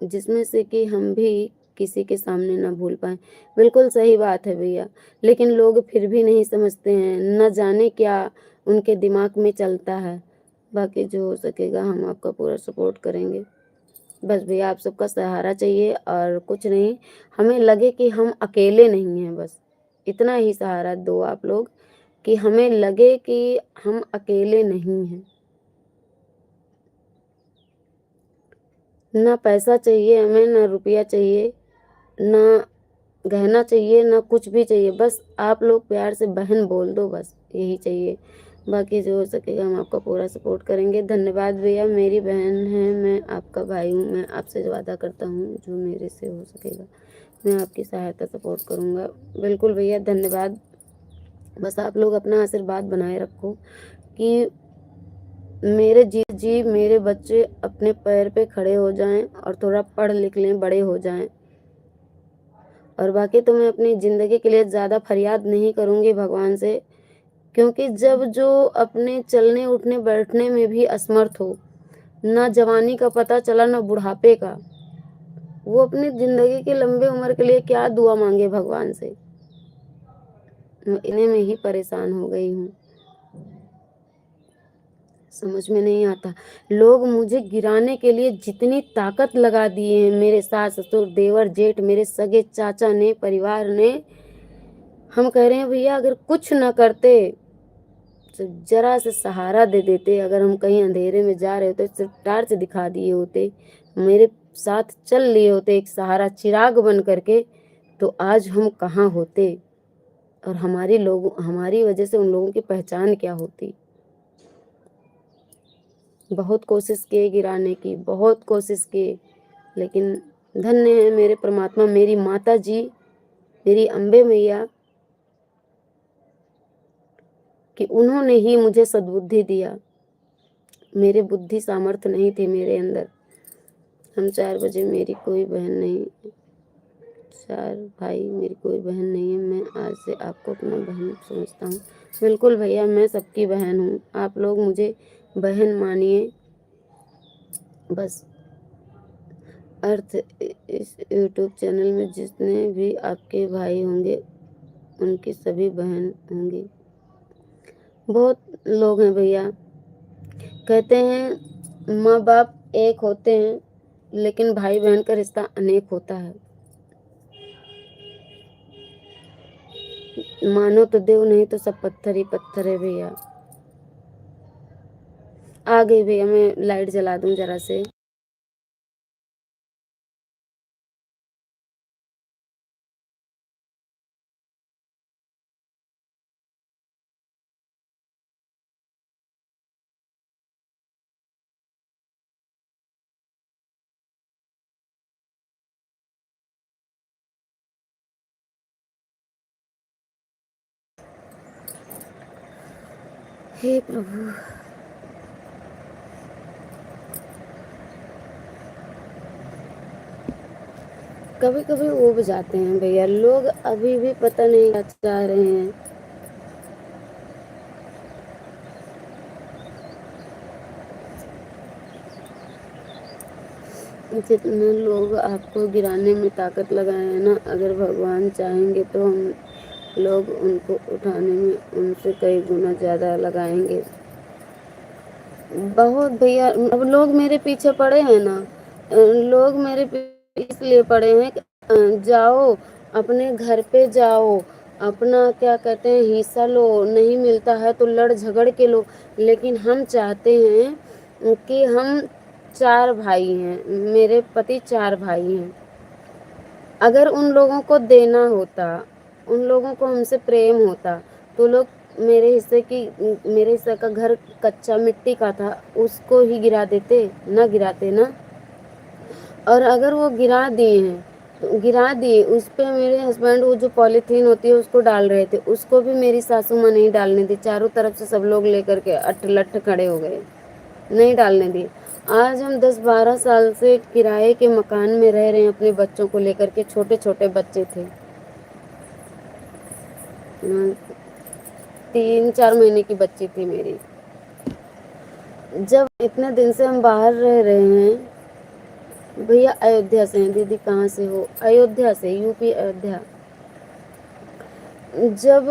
जिसमें से कि हम भी किसी के सामने ना भूल पाएँ। बिल्कुल सही बात है भैया, लेकिन लोग फिर भी नहीं समझते हैं, न जाने क्या उनके दिमाग में चलता है। बाकी जो हो सकेगा हम आपका पूरा सपोर्ट करेंगे। बस भैया आप सबका सहारा चाहिए और कुछ नहीं, हमें लगे कि हम अकेले नहीं हैं बस, इतना ही सहारा दो आप लोग कि हमें लगे कि हम अकेले नहीं हैं। ना पैसा चाहिए हमें, ना रुपया चाहिए, ना गहना चाहिए, ना कुछ भी चाहिए, बस आप लोग प्यार से बहन बोल दो, बस यही चाहिए। बाकी जो हो सकेगा हम आपका पूरा सपोर्ट करेंगे। धन्यवाद भैया, मेरी बहन है, मैं आपका भाई हूँ, मैं आपसे वादा करता हूँ जो मेरे से हो सकेगा मैं आपकी सहायता सपोर्ट करूँगा। बिल्कुल भैया, धन्यवाद। बस आप लोग अपना आशीर्वाद बनाए रखो कि मेरे जी मेरे बच्चे अपने पैर पे खड़े हो जाएं और थोड़ा पढ़ लिख लें, बड़े हो जाएं। और बाकी तो मैं अपनी ज़िंदगी के लिए ज़्यादा फरियाद नहीं करूँगी भगवान से, क्योंकि जब जो अपने चलने उठने बैठने में भी असमर्थ हो, ना जवानी का पता चला ना बुढ़ापे का, वो अपनी ज़िंदगी की लंबी उम्र के लिए क्या दुआ मांगे भगवान से। मैं इन्हीं में ही परेशान हो गई हूँ। समझ में नहीं आता। लोग मुझे गिराने के लिए जितनी ताकत लगा दिए हैं, मेरे सास-ससुर, देवर, जेठ, मेरे सगे चाचा ने, परिवार ने, हम कह रहे हैं भैया अगर कुछ ना करते, तो ज़रा सा सहारा दे देते, अगर हम कहीं अंधेरे में जा रहे होते, सिर्फ टॉर्च दिखा दिए होते, मेरे साथ चल लिए होते एक सहारा चिराग बन करके, तो आज हम कहाँ होते और हमारी वजह से उन लोगों की पहचान क्या होती। बहुत कोशिश किए गिराने की, बहुत कोशिश किए, लेकिन धन्य है मेरे परमात्मा, मेरी माताजी, मेरी अम्बे मैया कि उन्होंने ही मुझे सद्बुद्धि दिया मेरे बुद्धि सामर्थ्य नहीं थे मेरे अंदर। हम 4 बजे, मेरी कोई बहन नहीं, 4 भाई, मेरी कोई बहन नहीं है। मैं आज से आपको अपना बहन समझता हूँ। बिल्कुल भैया, मैं सबकी बहन हूँ, आप लोग मुझे बहन मानिए बस। अर्थ इस यूट्यूब चैनल में जितने भी आपके भाई होंगे उनकी सभी बहन होंगी। बहुत लोग हैं भैया, कहते हैं माँ बाप एक होते हैं लेकिन भाई बहन का रिश्ता अनेक होता है। मानो तो देव, नहीं तो सब पत्थर ही पत्थर है भैया। आ गई भैया, मैं लाइट जला दूं जरा से। हे प्रभु, कभी कभी उब जाते हैं भैया लोग, अभी भी पता नहीं क्या चाह रहे हैं। जितने लोग आपको गिराने में ताकत लगाए हैं ना, अगर भगवान चाहेंगे तो हम लोग उनको उठाने में उनसे कई गुना ज़्यादा लगाएंगे। बहुत भैया, अब लोग मेरे पीछे पड़े हैं ना, लोग मेरे पीछे इसलिए पड़े हैं कि जाओ अपने घर पे जाओ, अपना क्या कहते हैं हिस्सा लो, नहीं मिलता है तो लड़ झगड़ के लो। लेकिन हम चाहते हैं कि हम 4 भाई हैं, मेरे पति 4 भाई हैं। अगर उन लोगों को देना होता, उन लोगों को हमसे प्रेम होता, तो लोग मेरे हिस्से का घर कच्चा मिट्टी का था, उसको ही गिरा देते, ना गिराते ना। और अगर वो गिरा दिए हैं तो गिरा दिए, उस पे मेरे हस्बैंड वो जो पॉलीथीन होती है उसको डाल रहे थे, उसको भी मेरी सासू माँ नहीं डालने दी। चारों तरफ से सब लोग लेकर के अट्ठ लट्ठ खड़े हो गए, नहीं डालने दिए। आज हम 10-12 साल से किराए के मकान में रह रहे हैं अपने बच्चों को लेकर के। छोटे छोटे बच्चे थे, 3-4 महीने की बच्ची थी मेरी। जब इतने दिन से हम बाहर रह रहे हैं भैया, अयोध्या से हैं। दीदी कहाँ से हो? अयोध्या से, यूपी अयोध्या। जब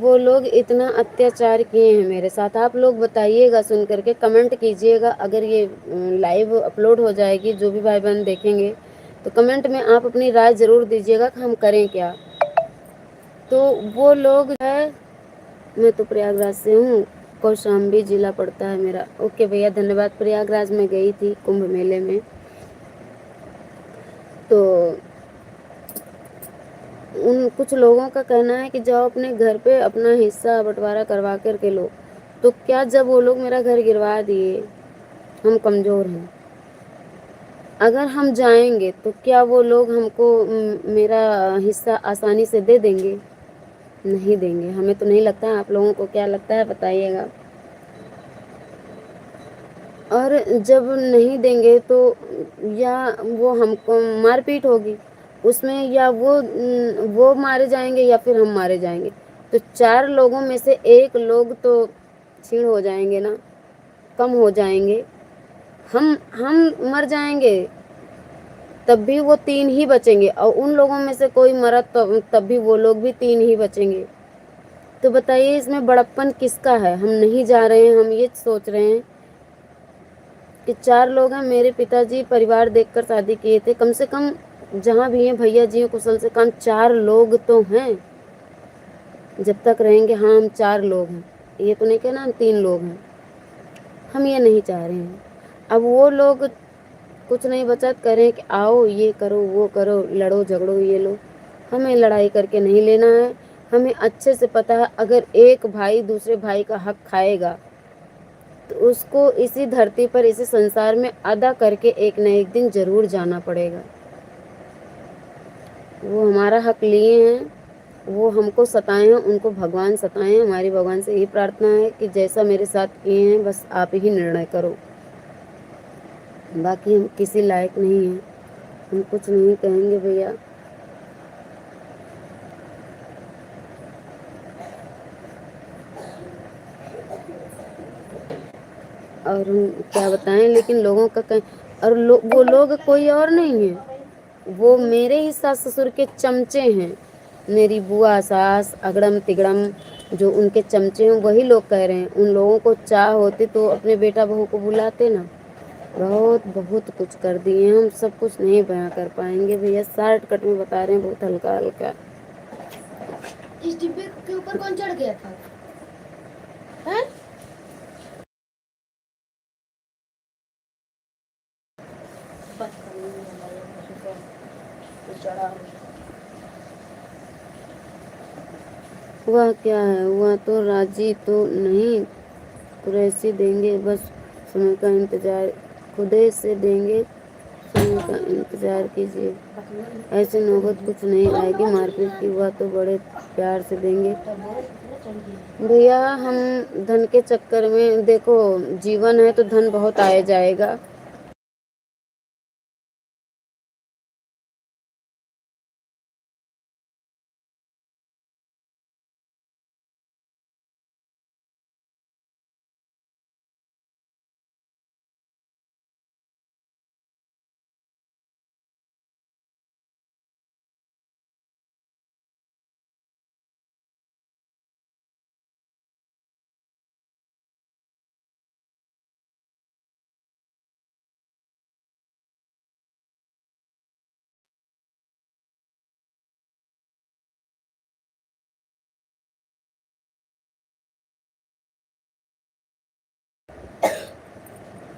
वो लोग इतना अत्याचार किए हैं मेरे साथ, आप लोग बताइएगा, सुन करके कमेंट कीजिएगा। अगर ये लाइव अपलोड हो जाएगी, जो भी भाई बहन देखेंगे तो कमेंट में आप अपनी राय ज़रूर दीजिएगा कि हम करें क्या। तो वो लोग है, मैं तो प्रयागराज से हूँ, कौशाम्बी जिला पड़ता है मेरा। ओके भैया, धन्यवाद। प्रयागराज में गई थी कुंभ मेले में, तो उन कुछ लोगों का कहना है कि जाओ अपने घर पे अपना हिस्सा बंटवारा करवा कर के लो। तो क्या जब वो लोग मेरा घर गिरवा दिए, हम कमज़ोर हैं, अगर हम जाएंगे तो क्या वो लोग हमको मेरा हिस्सा आसानी से दे देंगे? नहीं देंगे। हमें तो नहीं लगता है, आप लोगों को क्या लगता है बताइएगा। और जब नहीं देंगे तो या वो हमको मारपीट होगी उसमें, या वो मारे जाएंगे या फिर हम मारे जाएंगे। तो 4 लोगों में से 1 लोग तो छीण हो जाएंगे ना, कम हो जाएंगे। हम मर जाएंगे तब भी वो 3 ही बचेंगे, और उन लोगों में से कोई मरा तो तब भी वो लोग भी 3 ही बचेंगे। तो बताइए इसमें बड़प्पन किसका है? हम नहीं जा रहे हैं, हम ये सोच रहे हैं कि 4 लोग हैं। मेरे पिताजी परिवार देखकर शादी किए थे, कम से कम जहाँ भी हैं भैया जी हैं कुशल से काम, 4 लोग तो हैं। जब तक रहेंगे हाँ हम 4 लोग हैं, ये तो नहीं कहना हम 3 लोग हैं। हम ये नहीं चाह रहे हैं। अब वो लोग कुछ नहीं बचत करें कि आओ ये करो वो करो, लड़ो झगड़ो ये लो। हमें लड़ाई करके नहीं लेना है। हमें अच्छे से पता है अगर एक भाई दूसरे भाई का हक खाएगा तो उसको इसी धरती पर, इसी संसार में अदा करके एक न एक दिन जरूर जाना पड़ेगा। वो हमारा हक लिए हैं, वो हमको सताएं, उनको भगवान सताएं। हमारी भगवान से यही प्रार्थना है कि जैसा मेरे साथ किए हैं बस आप ही निर्णय करो, बाकी हम किसी लायक नहीं हैं, हम कुछ नहीं कहेंगे भैया। और हम क्या बताएं, लेकिन लोगों का कहीं और वो लोग कोई और नहीं है, वो मेरे ही सास ससुर के चमचे हैं। मेरी बुआ सास अगड़म तिगड़म जो उनके चमचे हैं वही लोग कह रहे हैं। उन लोगों को चाह होती तो अपने बेटा बहू को बुलाते ना। बहुत बहुत कुछ कर दिए, हम सब कुछ नहीं बयां कर पाएंगे भैया, शॉर्टकट में बता रहे हैं, बहुत हल्का हल्का। इस डिब्बे के ऊपर कौन चढ़ गया था? है? वह क्या है, वह तो राजी तो नहीं, कुरैशी देंगे बस, समय का इंतजार खुदे से देंगे, समय का इंतजार कीजिए। ऐसे नौबत कुछ नहीं आएगी मारपीट की, वह तो बड़े प्यार से देंगे भैया। हम धन के चक्कर में, देखो जीवन है तो धन बहुत आए जाएगा।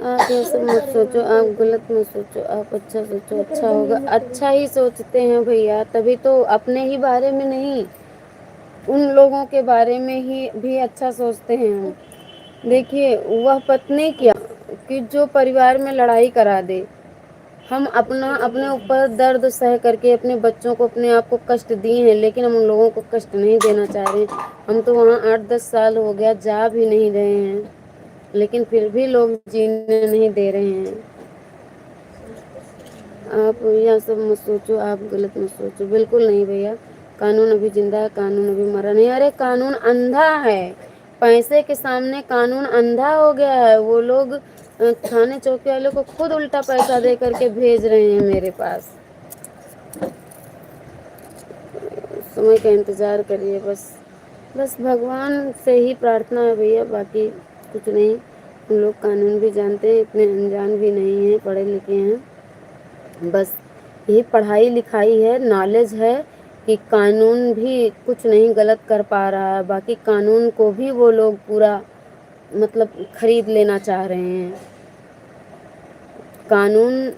आप ये सब मत सोचो, आप गलत मत सोचो, आप अच्छा सोचो, अच्छा होगा। अच्छा ही सोचते हैं भैया, तभी तो अपने ही बारे में नहीं, उन लोगों के बारे में ही भी अच्छा सोचते हैं हम। देखिए वह पत्नी क्या कि जो परिवार में लड़ाई करा दे, हम अपना अपने ऊपर दर्द सह करके अपने बच्चों को, अपने आप को कष्ट दिए हैं, लेकिन हम उन लोगों को कष्ट नहीं देना चाह रहे। हम तो वहाँ 8-10 साल हो गया, जा भी नहीं रहे हैं, लेकिन फिर भी लोग जीने नहीं दे रहे हैं। आप यह सब मत सोचो, आप गलत मत सोचो, बिल्कुल नहीं भैया। कानून अभी जिंदा है, कानून अभी मरा नहीं। अरे कानून अंधा है, पैसे के सामने कानून अंधा हो गया है। वो लोग थाने चौकी वाले को खुद उल्टा पैसा दे करके भेज रहे हैं मेरे पास। समय का इंतजार करिए बस, बस भगवान से ही प्रार्थना है भैया, बाकी कुछ नहीं। हम लोग कानून भी जानते हैं, इतने अनजान भी नहीं हैं, पढ़े लिखे हैं। बस यही पढ़ाई लिखाई है, नॉलेज है कि कानून भी कुछ नहीं गलत कर पा रहा है, बाकी कानून को भी वो लोग पूरा मतलब खरीद लेना चाह रहे हैं। कानून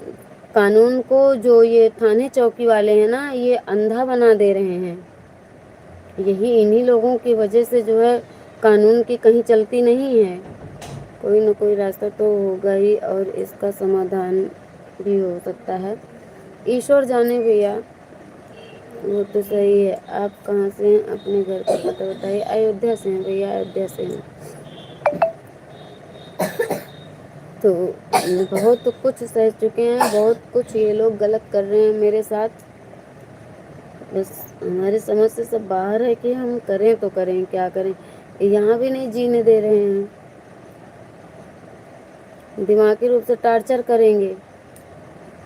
कानून को जो ये थाने चौकी वाले हैं ना, ये अंधा बना दे रहे हैं। यही इन्हीं लोगों की वजह से जो है कानून की कहीं चलती नहीं है। कोई न कोई रास्ता तो होगा ही, और इसका समाधान भी हो सकता है, ईश्वर जाने भैया। वो तो सही है। आप कहाँ से हैं, अपने घर का पता बताइए। अयोध्या से हैं भैया, अयोध्या से हैं। तो बहुत कुछ सह चुके हैं, बहुत कुछ ये लोग गलत कर रहे हैं मेरे साथ। बस हमारी समझ से सब बाहर है कि हम करें तो करें, क्या करें। यहाँ भी नहीं जीने दे रहे हैं, दिमागी रूप से टार्चर करेंगे,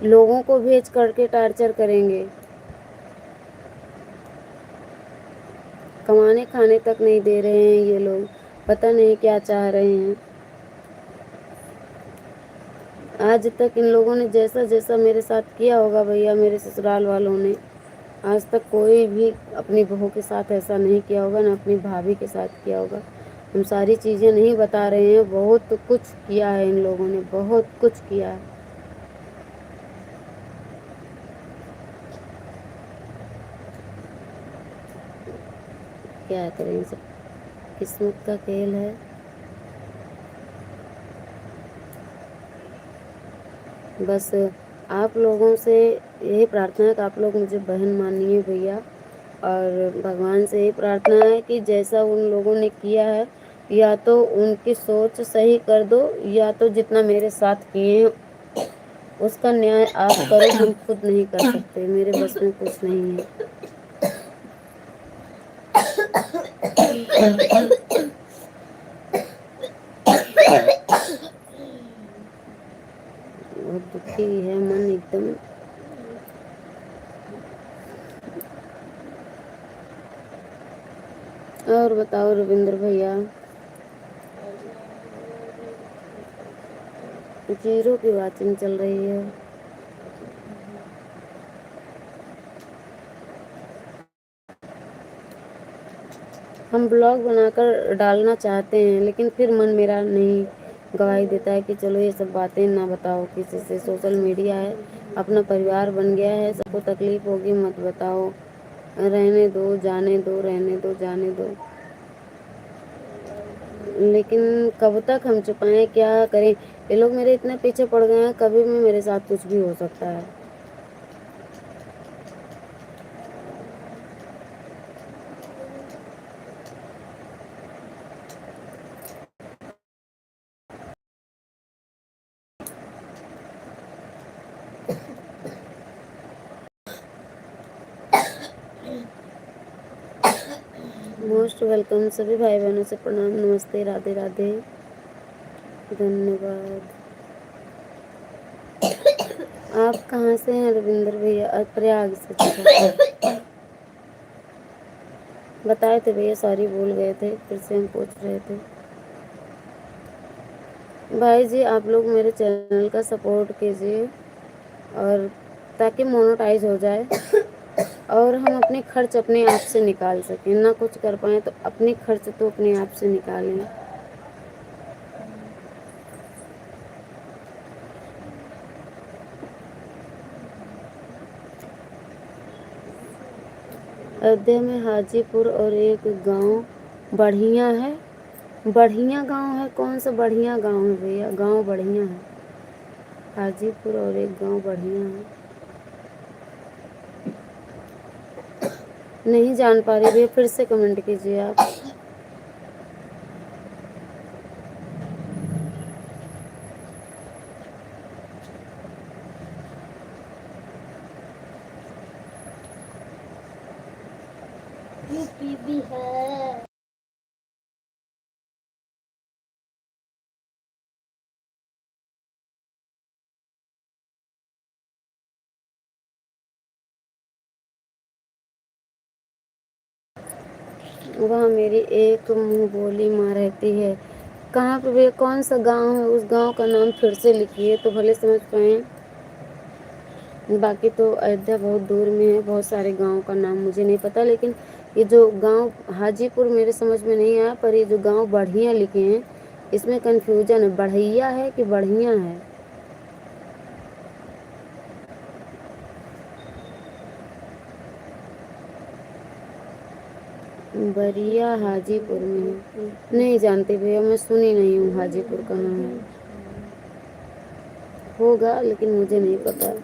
लोगों को भेज करके टार्चर करेंगे, कमाने खाने तक नहीं दे रहे हैं ये लोग, पता नहीं क्या चाह रहे हैं। आज तक इन लोगों ने जैसा जैसा मेरे साथ किया होगा भैया, मेरे ससुराल वालों ने, आज तक कोई भी अपनी बहू के साथ ऐसा नहीं किया होगा, ना अपनी भाभी के साथ किया होगा। हम सारी चीज़ें नहीं बता रहे हैं, बहुत कुछ किया है इन लोगों ने, बहुत कुछ किया है। क्या करें, सब किस्मत का खेल है। बस आप लोगों से यही प्रार्थना है कि आप लोग मुझे बहन मानिए भैया, और भगवान से यही प्रार्थना है कि जैसा उन लोगों ने किया है, या तो उनकी सोच सही कर दो, या तो जितना मेरे साथ किए हैं उसका न्याय आप करो। हम खुद नहीं कर सकते, मेरे बस में कुछ नहीं है। बहुत दुखी है मन एकदम। और बताओ रविंद्र भैया। जीरो की वाचिंग चल रही है। हम ब्लॉग बनाकर डालना चाहते हैं, लेकिन फिर मन मेरा नहीं गवाही देता है कि चलो ये सब बातें ना बताओ किसी से। सोशल मीडिया है, अपना परिवार बन गया है, सबको तकलीफ होगी, मत बताओ, रहने दो, जाने दो, रहने दो, जाने दो। लेकिन कब तक हम छुपाएं, क्या करें? ये लोग मेरे इतने पीछे पड़ गए हैं, कभी भी मेरे साथ कुछ भी हो सकता है। मोस्ट वेलकम सभी भाई बहनों से प्रणाम, नमस्ते, राधे राधे, धन्यवाद। आप कहाँ से हैं रविंद्र भैया? प्रयाग से। बताए थे भैया, सॉरी भूल गए थे, फिर से हम पूछ रहे थे। भाई जी आप लोग मेरे चैनल का सपोर्ट कीजिए, और ताकि मोनेटाइज हो जाए और हम अपने खर्च अपने आप से निकाल सकें। ना कुछ कर पाएँ तो अपने खर्च तो अपने आप से निकालें। अयोध्या में हाजीपुर और एक गांव बढ़िया है। बढ़िया गांव है? कौन सा बढ़िया गांव है भैया? गांव बढ़िया है, हाजीपुर और एक गांव बढ़िया है। नहीं जान पा रही भैया, फिर से कमेंट कीजिए आप। यूपी भी है। वहाँ मेरी एक मुँह बोली माँ रहती है। कहाँ पे भैया? कौन सा गांव है? उस गांव का नाम फिर से लिखिए तो भले समझ पाएँ। बाकी तो अयोध्या बहुत दूर में है, बहुत सारे गांव का नाम मुझे नहीं पता, लेकिन ये जो गांव हाजीपुर मेरे समझ में नहीं आया, पर ये जो गांव बढ़िया लिखे हैं इसमें कंफ्यूजन है। बढ़िया है कि बढ़िया है? बरिया हाजीपुर में है। नहीं जानती भैया, मैं सुनी नहीं हूँ हाजीपुर कहाँ है। होगा लेकिन मुझे नहीं पता।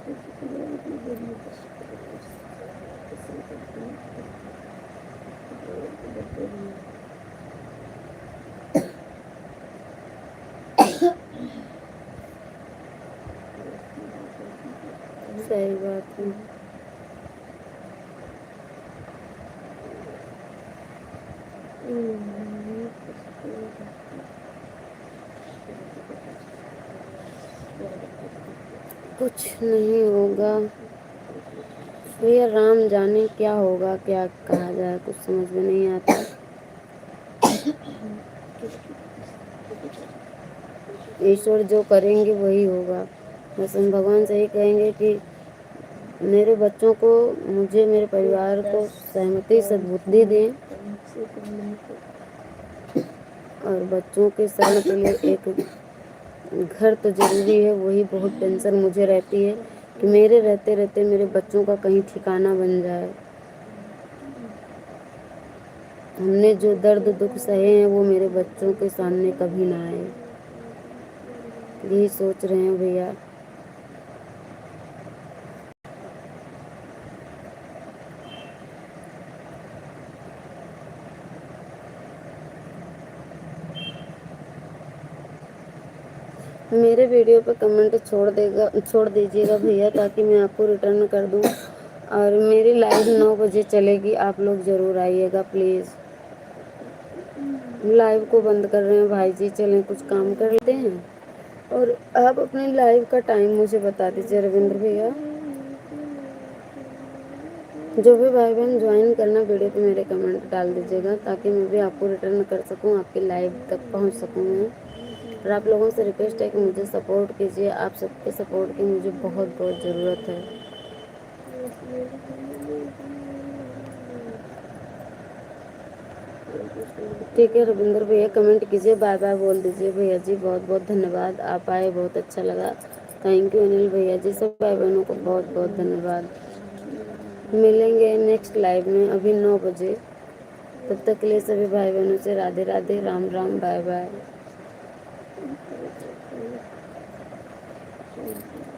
सही बात है। कुछ नहीं होगा भैया, राम जाने क्या होगा, क्या कहा जाए, कुछ समझ में नहीं आता। ईश्वर जो करेंगे वही होगा। बस हम भगवान से ही कहेंगे कि मेरे बच्चों को, मुझे, मेरे परिवार को सहमति सद्बुद्धि दें, और बच्चों के शरण के लिए एक घर तो ज़रूरी है। वही बहुत टेंशन मुझे रहती है कि मेरे रहते रहते मेरे बच्चों का कहीं ठिकाना बन जाए। हमने जो दर्द दुख सहे हैं वो मेरे बच्चों के सामने कभी ना आए, यही सोच रहे हैं भैया। मेरे वीडियो पे कमेंट छोड़ दीजिएगा भैया, ताकि मैं आपको रिटर्न कर दूं। और मेरी लाइव 9 बजे चलेगी, आप लोग ज़रूर आइएगा प्लीज़। लाइव को बंद कर रहे हैं भाई जी, चलें कुछ काम कर लेते हैं। और आप अपने लाइव का टाइम मुझे बता दीजिए रविंद्र भैया। जो भी भाई बहन ज्वाइन करना वीडियो पे मेरे कमेंट डाल दीजिएगा, ताकि मैं भी आपको रिटर्न कर सकूं, आपके लाइव तक पहुंच सकूं मैं। और आप लोगों से रिक्वेस्ट है कि मुझे सपोर्ट कीजिए, आप सबके सपोर्ट की मुझे बहुत बहुत ज़रूरत है। ठीक है रविंद्र भैया, कमेंट कीजिए, बाय बाय बोल दीजिए भैया जी। बहुत बहुत धन्यवाद, आप आए, बहुत अच्छा लगा। थैंक यू अनिल भैया जी, सब भाई बहनों को बहुत बहुत धन्यवाद। मिलेंगे नेक्स्ट लाइव में अभी 9 बजे। तब तक के लिए सभी भाई बहनों से राधे राधे, राम राम, बाय बाय।